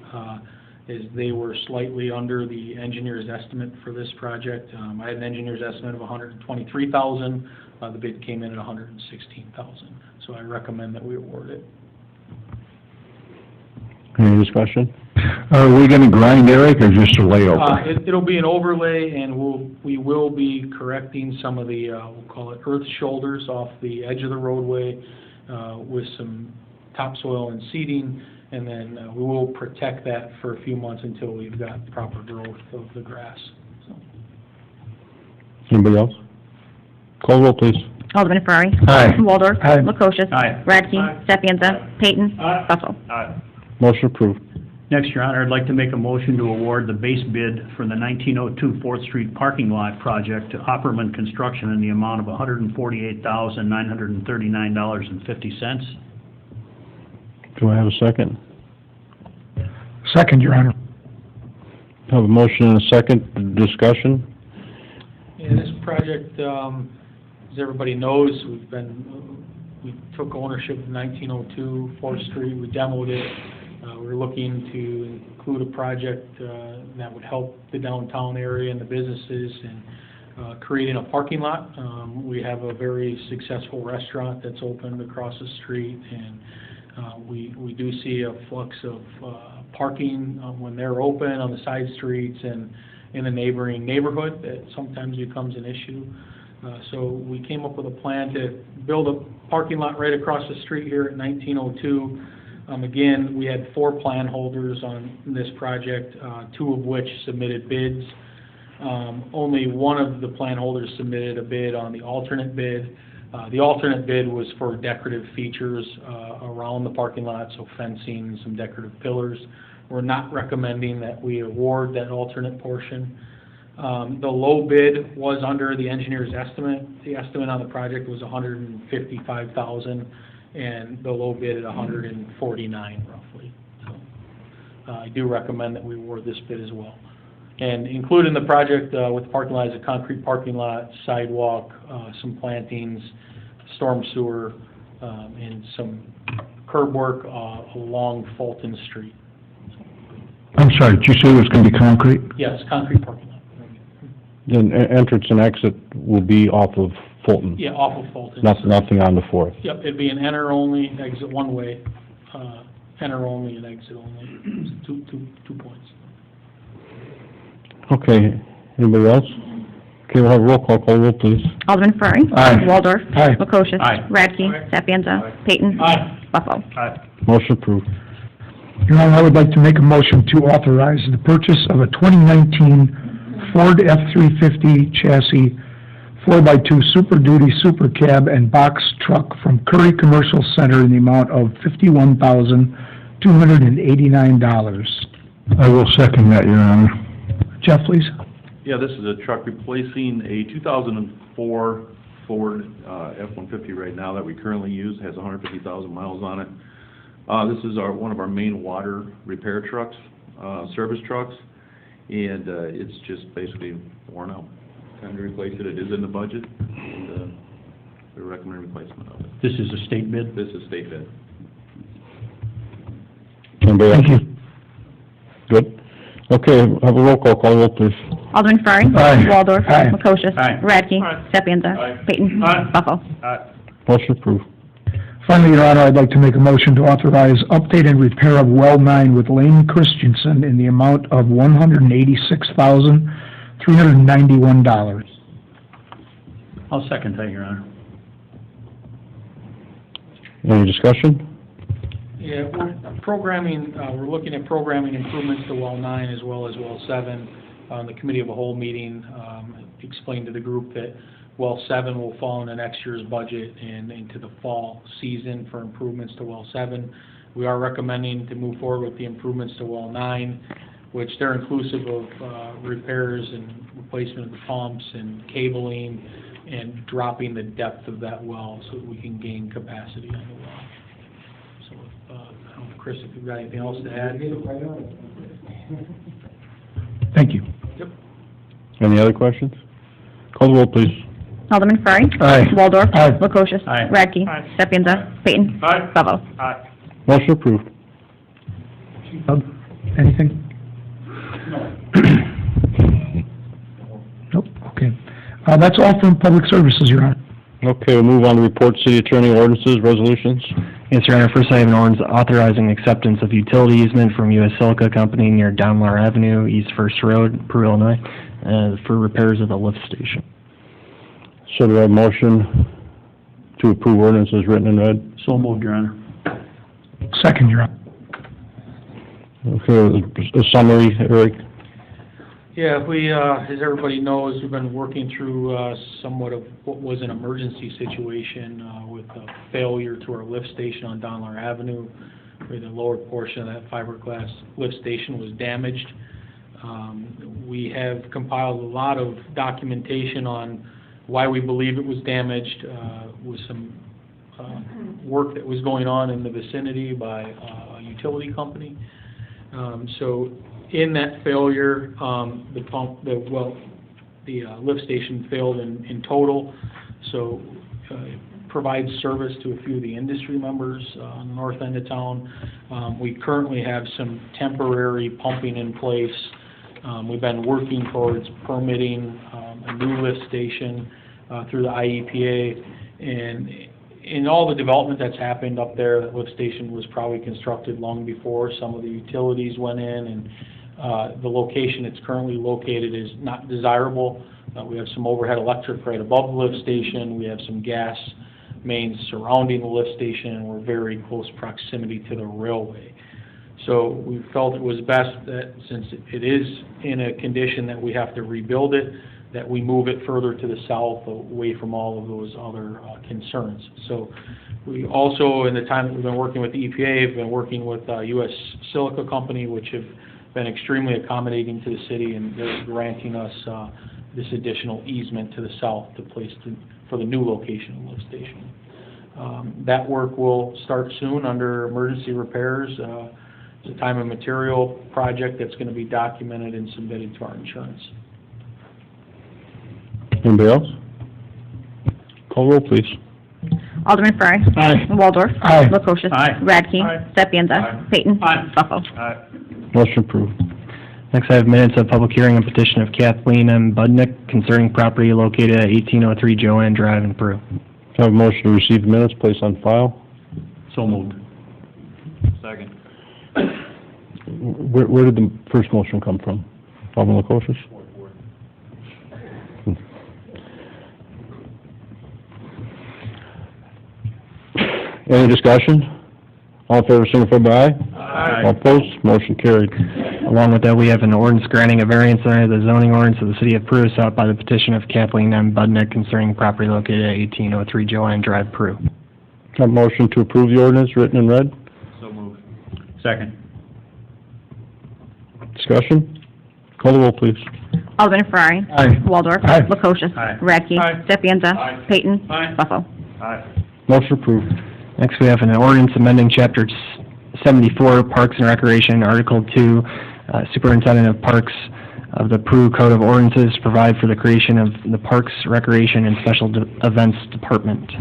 as they were slightly under the engineer's estimate for this project. I had an engineer's estimate of $123,000. The bid came in at $116,000. So I recommend that we award it. Any discussion? Are we gonna grind, Eric, or just a layover? It'll be an overlay, and we will be correcting some of the, we'll call it earth shoulders off the edge of the roadway with some topsoil and seeding, and then we will protect that for a few months until we've got proper growth of the grass. So. Anybody else? Call roll, please. Alderman Ferrari. Aye. Waldorf. Aye. Lukosius. Aye. Radke. Aye. Steffianza. Payton. Buffalo. Aye. Motion approved. Next, Your Honor, I'd like to make a motion to award the base bid for the 1902 4th Street parking lot project to Opperman Construction in the amount of $148,939.50. Do I have a second? Second, Your Honor. Have a motion and a second. Discussion? Yeah, this project, as everybody knows, we took ownership of 1902 4th Street, we demoed it. We're looking to include a project that would help the downtown area and the businesses and creating a parking lot. We have a very successful restaurant that's opened across the street, and we do see a flux of parking when they're open on the side streets and in a neighboring neighborhood that sometimes becomes an issue. So we came up with a plan to build a parking lot right across the street here at 1902. Again, we had 4 plan holders on this project, 2 of which submitted bids. Only one of the plan holders submitted a bid on the alternate bid. The alternate bid was for decorative features around the parking lot, so fencing, some decorative pillars. We're not recommending that we award that alternate portion. The low bid was under the engineer's estimate. The estimate on the project was $155,000, and the low bid at $149,000 roughly. So, I do recommend that we award this bid as well. And included in the project with the parking lot is a concrete parking lot, sidewalk, some plantings, storm sewer, and some curb work along Fulton Street. I'm sorry, did you say it was gonna be concrete? Yes, concrete parking lot. Then entrance and exit will be off of Fulton? Yeah, off of Fulton. Nothing on the 4th? Yep, it'd be an enter only, exit one way, enter only and exit only, two points. Okay, anybody else? Okay, we'll have a roll call. Call roll, please. Alderman Ferrari. Aye. Waldorf. Aye. Lukosius. Aye. Radke. Steffianza. Payton. Buffalo. Aye. Motion approved. Your Honor, I would like to make a motion to authorize the purchase of a 2019 Ford F-350 chassis 4x2 Super Duty Super Cab and box truck from Curry Commercial Center in the amount of $51,289. I will second that, Your Honor. Jeff, please. Yeah, this is a truck replacing a 2004 Ford F-150 right now that we currently use, has 150,000 miles on it. This is one of our main water repair trucks, service trucks, and it's just basically worn out. time to replace it. It is in the budget, and we recommend replacement of it. This is a state bid? This is state bid. Anybody else? Good. Okay, have a roll call. Call the roll, please. Alderman Ferrari. Aye. Waldorf. Aye. Lukosius. Aye. Radke. Aye. Sapienza. Aye. Peyton. Aye. Buffalo. Motion approved. Finally, Your Honor, I'd like to make a motion to authorize update and repair of well 9 with Lane Christensen in the amount of $186,391. I'll second that, Your Honor. Any discussion? Yeah, we're looking at programming improvements to well 9 as well as well 7. On the committee of a whole meeting, explained to the group that well 7 will fall into next year's budget and into the fall season for improvements to well 7. We are recommending to move forward with the improvements to well 9, which they're inclusive of repairs and replacement of the pumps and cabling and dropping the depth of that well so that we can gain capacity on the well. So, I don't know, Chris, if you've got anything else to add? Thank you. Yep. Any other questions? Call the roll, please. Alderman Ferrari. Aye. Waldorf. Aye. Lukosius. Aye. Radke. Aye. Sapienza. Peyton. Aye. Buffalo. Aye. Motion approved. Anything? Nope, okay. That's all from Public Services, Your Honor. Okay, we'll move on to report city attorney ordinances, resolutions. Yes, Your Honor. First, I have an ordinance authorizing acceptance of utility easement from U.S. Silica Company near Donlar Avenue, East First Road, Peru, Illinois, for repairs of the lift station. So do I have a motion to approve ordinances written and read? So moved, Your Honor. Second, Your Honor. Okay, a summary, Eric? Yeah, as everybody knows, we've been working through somewhat of what was an emergency situation with a failure to our lift station on Donlar Avenue, where the lower portion of that fiberglass lift station was damaged. We have compiled a lot of documentation on why we believe it was damaged, with some work that was going on in the vicinity by a utility company. So in that failure, the lift station failed in total, so it provides service to a few of the industry members on the north end of town. We currently have some temporary pumping in place. We've been working towards permitting a new lift station through the IEPA, and in all the development that's happened up there, that lift station was probably constructed long before some of the utilities went in, and the location it's currently located is not desirable. We have some overhead electric right above the lift station. We have some gas mains surrounding the lift station, and we're very close proximity to the railway. So we felt it was best that, since it is in a condition that we have to rebuild it, that we move it further to the south, away from all of those other concerns. So we also, in the time that we've been working with the EPA, have been working with U.S. Silica Company, which have been extremely accommodating to the city, and they're granting us this additional easement to the south to place for the new location of the lift station. That work will start soon under emergency repairs. It's a time and material project that's going to be documented and submitted to our insurance. Anybody else? Call roll, please. Alderman Ferrari. Aye. Waldorf. Aye. Lukosius. Aye. Radke. Aye. Sapienza. Aye. Peyton. Aye. Buffalo. Motion approved. Next, I have minutes of public hearing and petition of Kathleen M. Budnick concerning property located at 1803 Joanne Drive in Peru. Have a motion to receive the minutes, place on file. So moved. Second. Where did the first motion come from? Alderman Lukosius? Any discussion? All in favor, signify by aye. Aye. All opposed, motion carried. Along with that, we have an ordinance granting a variance under the zoning ordinance of the city of Peru sought by the petition of Kathleen M. Budnick concerning property located at 1803 Joanne Drive, Peru. Have a motion to approve the ordinance, written and read. So moved. Second. Discussion? Call the roll, please. Alderman Ferrari. Aye. Waldorf. Aye. Lukosius. Aye. Radke. Aye. Sapienza. Aye. Peyton. Aye. Buffalo. Motion approved. Next, we have an ordinance amending Chapter 74, Parks and Recreation, Article 2, Superintendent of Parks, of the Peru Code of Ordinances to provide for the creation of the Parks, Recreation, and Special Events Department.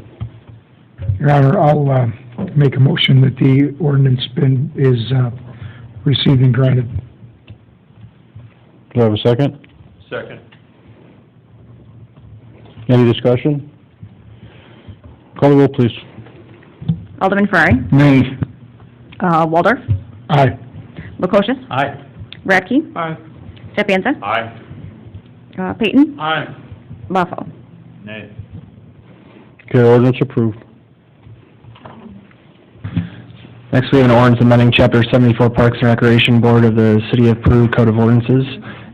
Your Honor, I'll make a motion that the ordinance is received and granted. Do I have a second? Second. Any discussion? Call the roll, please. Alderman Ferrari? Nay. Waldorf? Aye. Lukosius? Aye. Radke? Aye. Sapienza? Aye. Peyton? Aye. Buffalo? Nay. Okay, ordinance approved. Next, we have an ordinance amending Chapter 74 Parks and Recreation Board of the City of Peru Code of Ordinances,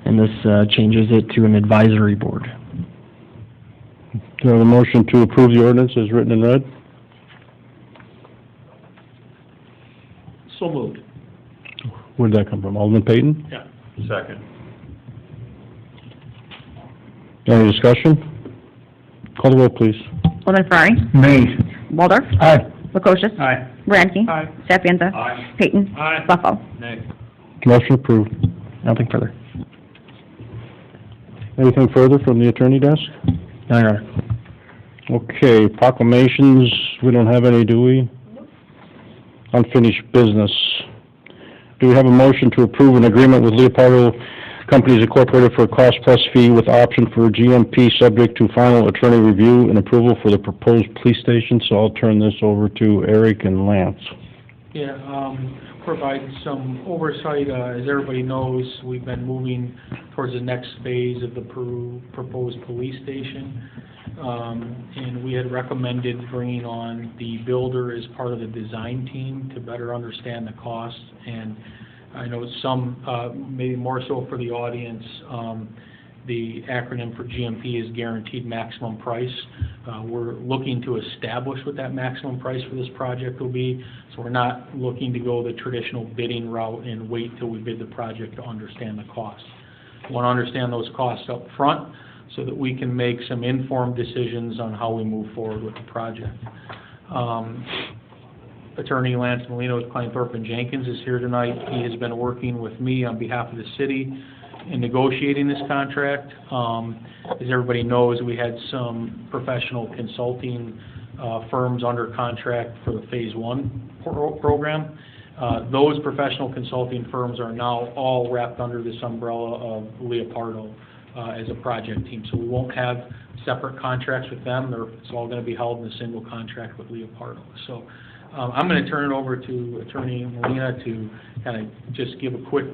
and this changes it to an advisory board. Do I have a motion to approve the ordinance as written in red? So moved. Where'd that come from? Alderman Payton? Yeah. Second. Any discussion? Call the roll, please. Alderman Ferrari? Nay. Waldorf? Aye. Lukosius? Aye. Radke? Aye. Sapienza? Aye. Peyton? Aye. Buffalo? Nay. Motion approved. Nothing further. Anything further from the attorney desk? No, Your Honor. Okay, proclamations, we don't have any, do we? Unfinished business. Do we have a motion to approve an agreement with Leopardo Companies Incorporated for a cost-plus fee with option for GMP subject to final attorney review and approval for the proposed police station? So I'll turn this over to Eric and Lance. Yeah, provide some oversight. As everybody knows, we've been moving towards the next phase of the proposed police station. And we had recommended bringing on the builder as part of the design team to better understand the costs. And I know some, maybe more so for the audience, the acronym for GMP is Guaranteed Maximum Price. We're looking to establish what that maximum price for this project will be. So we're not looking to go the traditional bidding route and wait till we bid the project to understand the costs. We want to understand those costs up front so that we can make some informed decisions on how we move forward with the project. Attorney Lance Molino with Kleinthorpe and Jenkins is here tonight. He has been working with me on behalf of the city in negotiating this contract. As everybody knows, we had some professional consulting firms under contract for the Phase 1 program. Those professional consulting firms are now all wrapped under this umbrella of Leopardo as a project team. So we won't have separate contracts with them. It's all going to be held in a single contract with Leopardo. So I'm going to turn it over to Attorney Molina to kind of just give a quick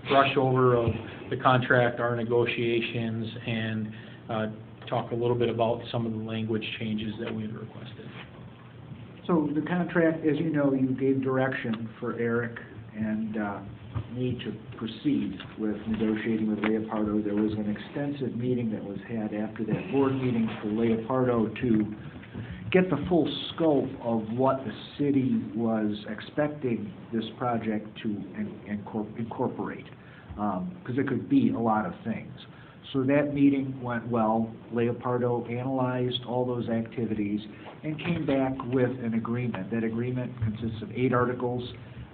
brush over of the contract, our negotiations, and talk a little bit about some of the language changes that we had requested. So the contract, as you know, you gave direction for Eric and me to proceed with negotiating with Leopardo. There was an extensive meeting that was had after that board meeting for Leopardo to get the full scope of what the city was expecting this project to incorporate, because it could be a lot of things. So that meeting went well. Leopardo analyzed all those activities and came back with an agreement. That agreement consists of 8 articles.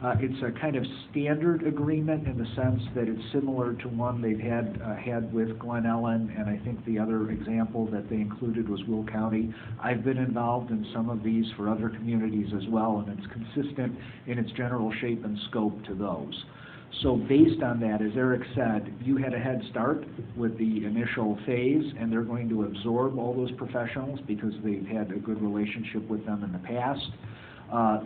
It's a kind of standard agreement in the sense that it's similar to one they've had with Glen Ellen, and I think the other example that they included was Will County. I've been involved in some of these for other communities as well, and it's consistent in its general shape and scope to those. So based on that, as Eric said, you had a head start with the initial phase, and they're going to absorb all those professionals because they've had a good relationship with them in the past.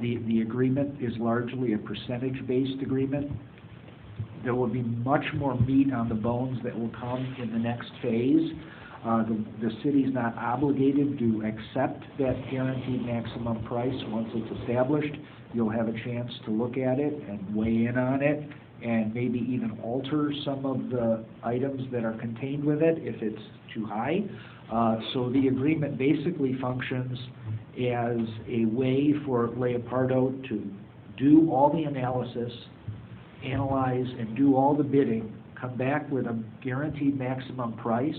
The agreement is largely a percentage-based agreement. There will be much more meat on the bones that will come in the next phase. The city's not obligated to accept that guaranteed maximum price once it's established. You'll have a chance to look at it and weigh in on it and maybe even alter some of the items that are contained with it if it's too high. So the agreement basically functions as a way for Leopardo to do all the analysis, analyze and do all the bidding, come back with a guaranteed maximum price.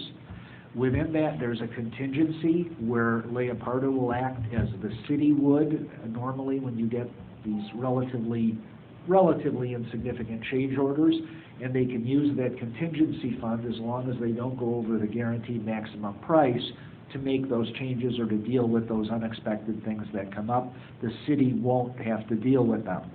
Within that, there's a contingency where Leopardo will act as the city would normally when you get these relatively insignificant change orders, and they can use that contingency fund as long as they don't go over the guaranteed maximum price to make those changes or to deal with those unexpected things that come up. The city won't have to deal with them.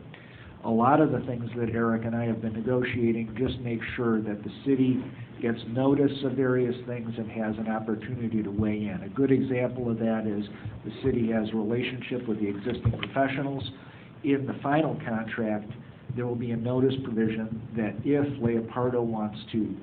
A lot of the things that Eric and I have been negotiating just make sure that the city gets notice of various things and has an opportunity to weigh in. A good example of that is the city has a relationship with the existing professionals. In the final contract, there will be a notice provision that if Leopardo wants to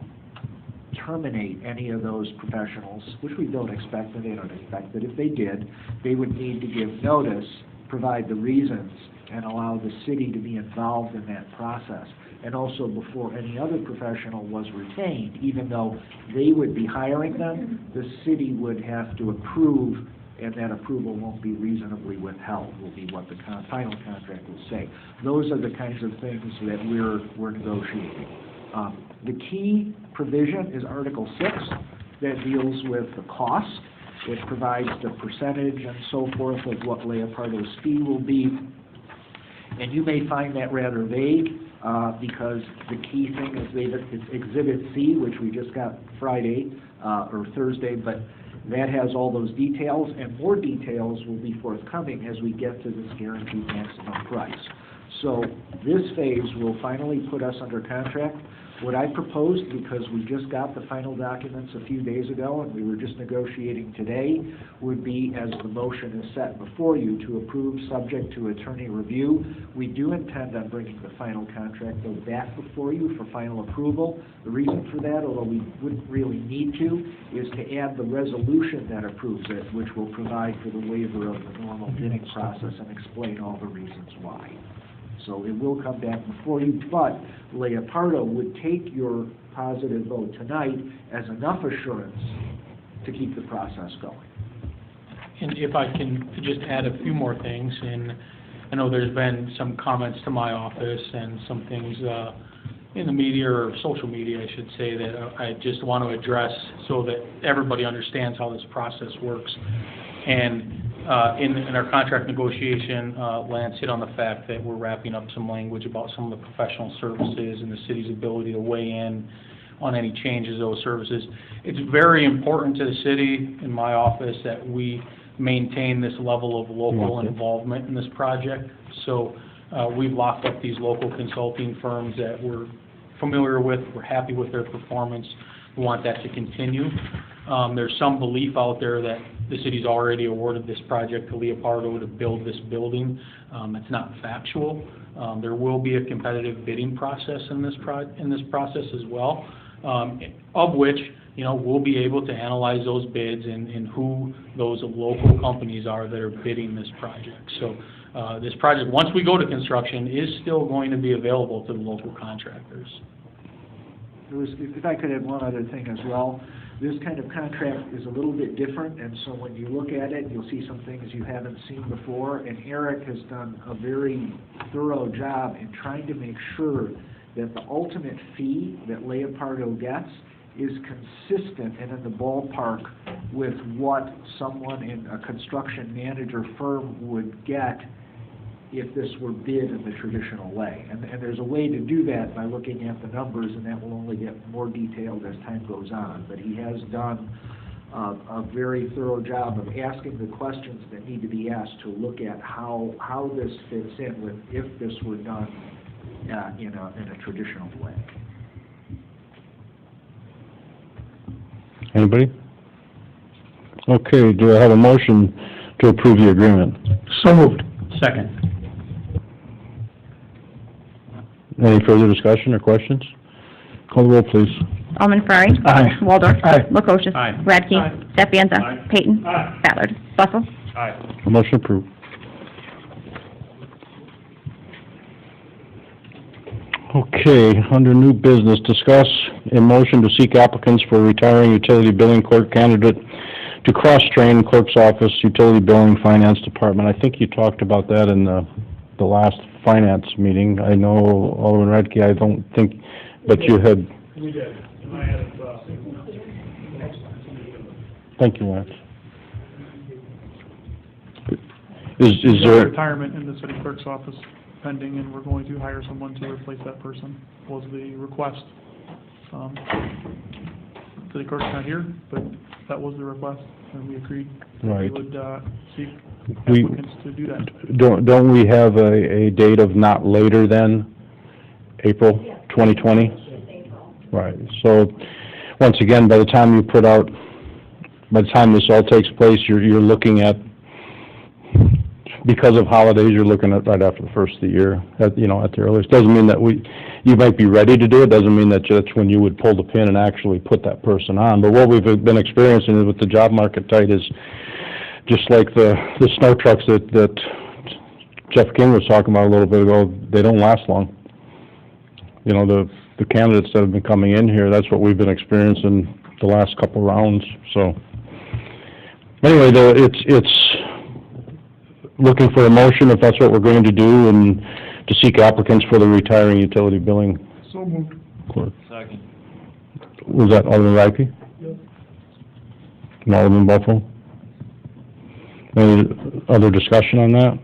terminate any of those professionals, which we don't expect and they don't expect, but if they did, they would need to give notice, provide the reasons, and allow the city to be involved in that process. And also before any other professional was retained, even though they would be hiring them, the city would have to approve, and that approval won't be reasonably withheld, will be what the final contract will say. Those are the kinds of things that we're negotiating. The key provision is Article 6 that deals with the cost. It provides the percentage and so forth of what Leopardo's fee will be. And you may find that rather vague because the key thing is it's Exhibit C, which we just got Friday or Thursday, but that has all those details, and more details will be forthcoming as we get to this guaranteed maximum price. So this phase will finally put us under contract. What I proposed, because we just got the final documents a few days ago and we were just negotiating today, would be, as the motion is set before you, to approve subject to attorney review. We do intend on bringing the final contract though back before you for final approval. The reason for that, although we wouldn't really need to, is to add the resolution that approves it, which will provide for the waiver of the normal bidding process and explain all the reasons why. So it will come back before you, but Leopardo would take your positive vote tonight as enough assurance to keep the process going. And if I can just add a few more things, and I know there's been some comments to my office and some things in the media, or social media, I should say, that I just want to address so that everybody understands how this process works. And in our contract negotiation, Lance hit on the fact that we're wrapping up some language about some of the professional services and the city's ability to weigh in on any changes to those services. It's very important to the city, in my office, that we maintain this level of local involvement in this project. So we've locked up these local consulting firms that we're familiar with, we're happy with their performance, we want that to continue. There's some belief out there that the city's already awarded this project to Leopardo to build this building. It's not factual. There will be a competitive bidding process in this process as well, of which, you know, we'll be able to analyze those bids and who those local companies are that are bidding this project. So this project, once we go to construction, is still going to be available to the local contractors. If I could add one other thing as well, this kind of contract is a little bit different, and so when you look at it, you'll see some things you haven't seen before, and Eric has done a very thorough job in trying to make sure that the ultimate fee that Leopardo gets is consistent and in the ballpark with what someone in a construction manager firm would get if this were bid in the traditional way. And there's a way to do that by looking at the numbers, and that will only get more detailed as time goes on. But he has done a very thorough job of asking the questions that need to be asked to look at how this fits in with if this were done in a traditional way. Anybody? Okay, do I have a motion to approve the agreement? So moved. Second. Any further discussion or questions? Call the roll, please. Alderman Ferrari. Aye. Waldorf. Aye. Lukosius. Aye. Radke. Aye. Sapienza. Aye. Payton. Aye. Ballard. Bussell. Aye. Motion approved. Okay, under new business, discuss a motion to seek applicants for retiring utility billing clerk candidate to cross-train clerk's office, utility billing, finance department. I think you talked about that in the last finance meeting. I know, Alderman Radke, I don't think, but you had... We did, and I had, Thank you, Lance. Is there... Retirement in the city clerk's office. pending, and we're going to hire someone to replace that person, was the request. City clerk's not here, but that was the request, and we agreed that we Right. would, seek We- applicants to do that. Don't we have a date of not later than April 2020? Right, so, once again, by the time this all takes place, you're looking at, because of holidays, you're looking at right after the first of the year, at the earliest. Doesn't mean that you might be ready to do it, doesn't mean that that's when you would pull the pin and actually put that person on. But what we've been experiencing with the job market tight is, just like the snow trucks that Jeff King was talking about a little bit ago, they don't last long. The candidates that have been coming in here, that's what we've been experiencing the last couple rounds, so. Anyway, it's looking for a motion, if that's what we're going to do, and to seek applicants for the retiring utility billing So moved. clerk. Second. Was that Alderman Radke? Yes. And Alderman Buffalo? Any other discussion on that?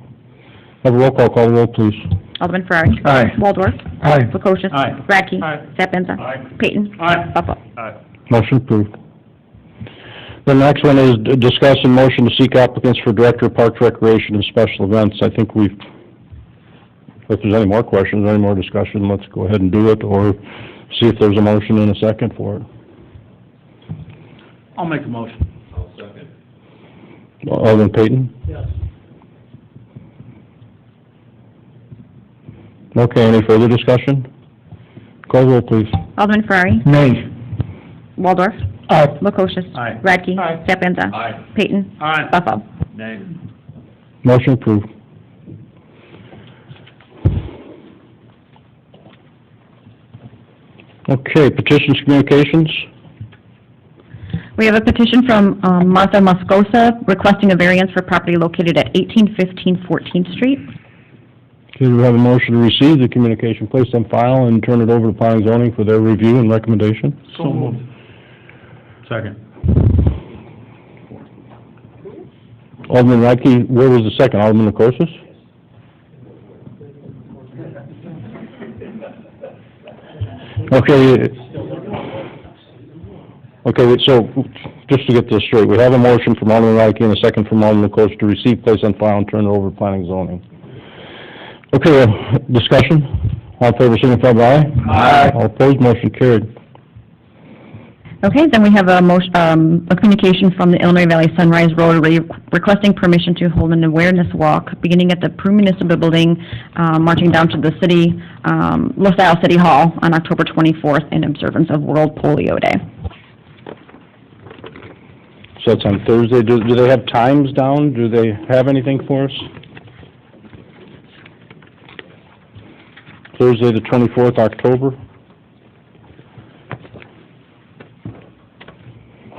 Have a roll call the roll, please. Alderman Ferrari. Aye. Waldorf. Aye. Lukosius. Aye. Radke. Aye. Sapienza. Aye. Peyton. Aye. Buffalo. Motion approved. The next one is discuss and motion to seek applicants for Director of Parks, Recreation, and Special Events. I think if there's any more questions, any more discussion, let's go ahead and do it, or see if there's a motion and a second for it. I'll make a motion. I'll second. Alderman Payton? Yes. Okay, any further discussion? Call the roll, please. Alderman Ferrari. Nay. Waldorf. Aye. Lukosius. Aye. Radke. Aye. Sapienza. Aye. Peyton. Aye. Buffalo. Nay. Motion approved. Okay, petitions, communications? We have a petition from Martha Moscosa requesting a variance for property located at 1815 14th Street. Okay, do we have a motion to receive the communication, place on file, and turn it over to planning and zoning for their review and recommendation? So moved. Second. Alderman Radke, where was the second? Alderman Lukosius? Okay, so, just to get this straight, we have a motion from Alderman Radke and a second from Alderman Lukosius to receive, place on file, and turn it over to planning and zoning. Okay, discussion? All in favor, signify by aye. Aye. All opposed, motion carried. Okay, then we have a communication from the Illinois Valley Sunrise Rotary requesting permission to hold an awareness walk beginning at the Peru Municipal Building, marching down to the city, LaSalle City Hall on October 24th in observance of World Polio Day. So it's on Thursday. Do they have times down? Do they have anything for us? Thursday, the 24th, October?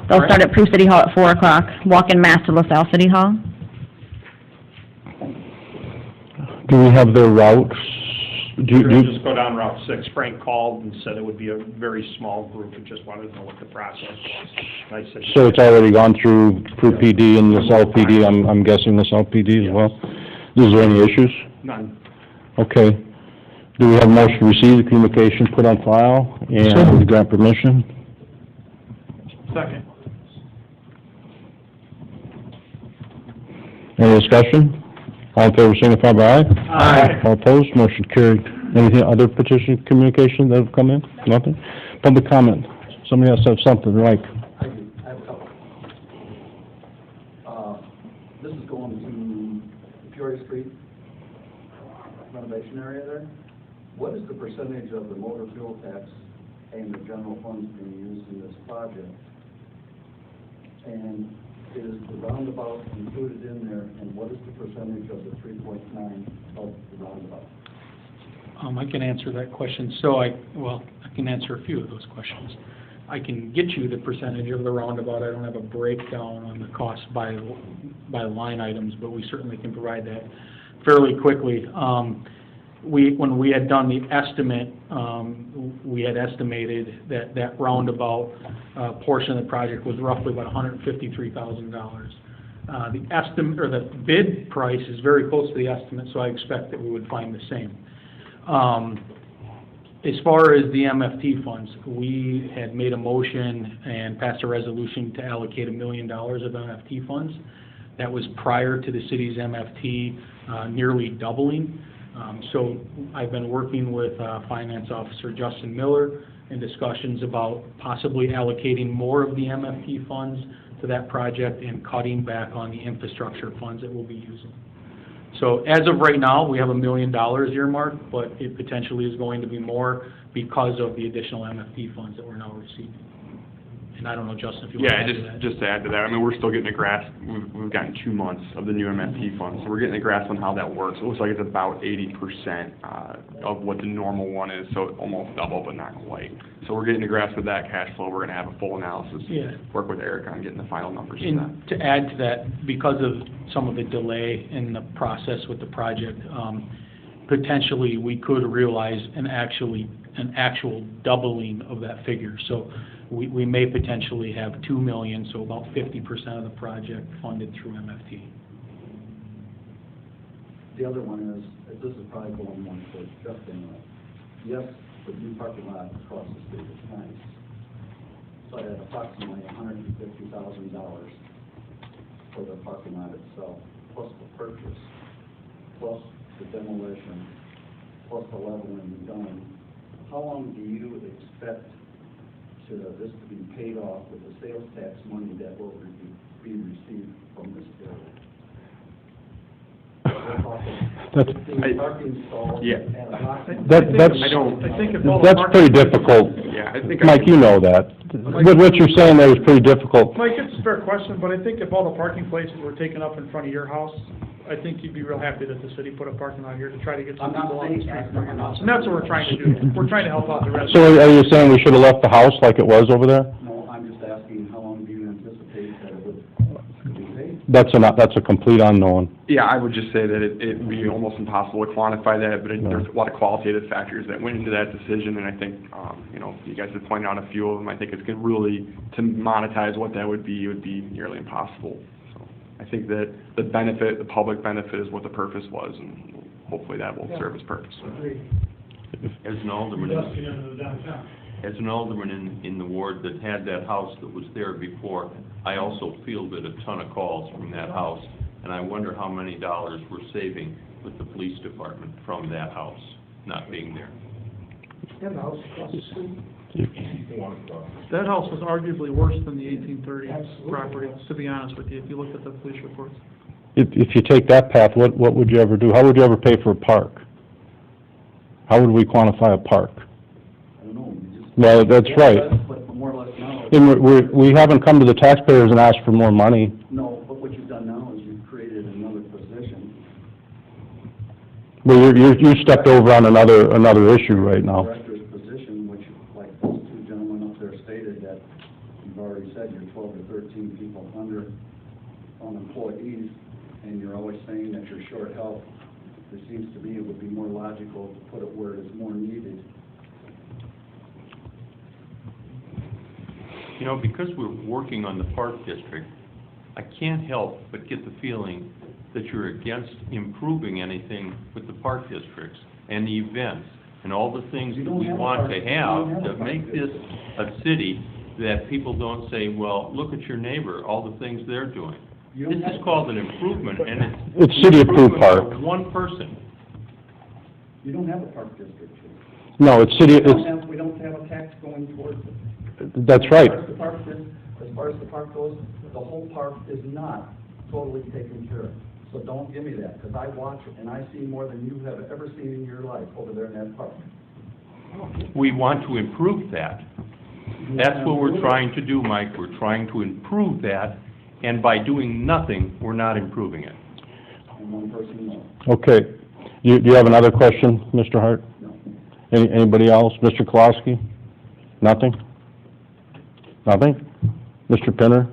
They'll start at Peru City Hall at 4 o'clock, walk in mass to LaSalle City Hall. Do we have their routes? Just go down Route 6. Frank called and said it would be a very small group, and just wanted to know what the process was. And I said, So it's already gone through PD and LaSalle PD, I'm guessing LaSalle PD as well? Is there any issues? none. Okay. Do we have a motion to receive the communication, put on file, and grant permission? Second. Any discussion? All in favor, signify by aye. Aye. All opposed, motion carried. Anything, other petition communications that have come in? Nothing? Public comment? Somebody else have something, like? I do, I have a couple. This is going to the Peoria Street renovation area there. What is the percentage of the motor fuel tax and the general funds being used in this project? And is the roundabout included in there, and what is the percentage of the 3.9 of the roundabout? I can answer that question. So I can answer a few of those questions. I can get you the percentage of the roundabout. I don't have a breakdown on the cost by line items, but we certainly can provide that fairly quickly. When we had done the estimate, we had estimated that roundabout portion of the project was roughly about $153,000. The estimate, or the bid price is very close to the estimate, so I expect that we would find the same. As far as the MFT funds, we had made a motion and passed a resolution to allocate $1 million of MFT funds. That was prior to the city's MFT nearly doubling. So I've been working with Finance Officer Justin Miller in discussions about possibly allocating more of the MFT funds to that project and cutting back on the infrastructure funds that we'll be using. So as of right now, we have $1 million earmarked, but it potentially is going to be more because of the additional MFT funds that we're now receiving. And I don't know, Justin, if you want to add to that. Just to add to that, I mean, we're still getting a grasp, we've gotten 2 months of the new MFT funds, so we're getting a grasp on how that works. It looks like it's about 80% of what the normal one is, so almost double, but not quite. So we're getting a grasp of that cash flow, we're gonna have a full analysis, Yeah. work with Eric on getting the final numbers for that. And to add to that, because of some of the delay in the process with the project, potentially we could realize an actual doubling of that figure. So we may potentially have $2 million, so about 50% of the project funded through MFT. The other one is, this is probably going one for Justin. Yes, the new parking lot across the street is nice. So I had approximately $150,000 for the parking lot itself, plus the purchase, plus the demolition, plus the leveling and done. How long do you expect this to be paid off with the sales tax money that will be received from this area? That's pretty difficult. Yeah, I think. Mike, you know that. What you're saying there is pretty difficult. Mike, it's a fair question, but I think if all the parking places were taken up in front of your house, I think you'd be real happy that the city put a parking lot here to try to get some people on the street from your house. And that's what we're trying to do. We're trying to help out the residents. So are you saying we should have left the house like it was over there? No, I'm just asking, how long do you anticipate that it would be paid? That's a complete unknown. Yeah, I would just say that it'd be almost impossible to quantify that, but there's a lot of qualitative factors that went into that decision, and I think, you guys have pointed out a few of them. I think it's good really, to monetize what that would be nearly impossible. So I think that the benefit, the public benefit is what the purpose was, and hopefully that will serve its purpose. As an alderman, in the ward that had that house that was there before, I also fielded a ton of calls from that house, and I wonder how many dollars we're saving with the police department from that house not being there. That house across the street? That house was arguably worse than the 1830 property, to be honest with you, if you look at the police reports. If you take that path, what would you ever do? How would you ever pay for a park? How would we quantify a park? I don't know. Well, that's right. But more or less now. And we haven't come to the taxpayers and asked for more money. No, but what you've done now is you've created another position. Well, you stepped over on another issue right now. Director's position, which, like those two gentlemen up there stated, that you've already said you're 12 or 13 people under on employees, and you're always saying that you're short help. It seems to me it would be more logical to put it where it is more needed. Because we're working on the park district, I can't help but get the feeling that you're against improving anything with the park districts and the events and all the things that we want to have to make this a city that people don't say, well, look at your neighbor, all the things they're doing. This is called an improvement, and it's city-approved park. For one person. You don't have a park district. No, it's city. We don't have a tax going towards it. That's right. As far as the park goes, the whole park is not totally taken care of. So don't give me that, because I watch it and I see more than you have ever seen in your life over there in that park. We want to improve that. That's what we're trying to do, Mike. We're trying to improve that, and by doing nothing, we're not improving it. And one person knows. Okay. Do you have another question, Mr. Hart? No. Anybody else? Mr. Kolosky? Nothing? Nothing? Mr. Pinner?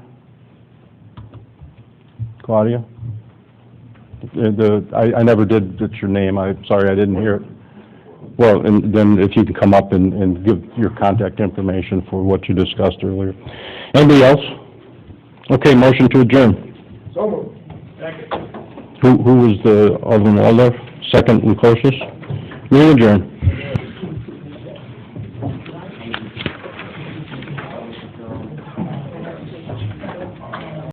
Claudia? I never did get your name. I'm sorry, I didn't hear it. Well, and then if you can come up and give your contact information for what you discussed earlier. Anybody else? Okay, motion to adjourn. So moved. Second. Who was the Alderman Waldorf? Second, Lukosius? Meeting adjourned.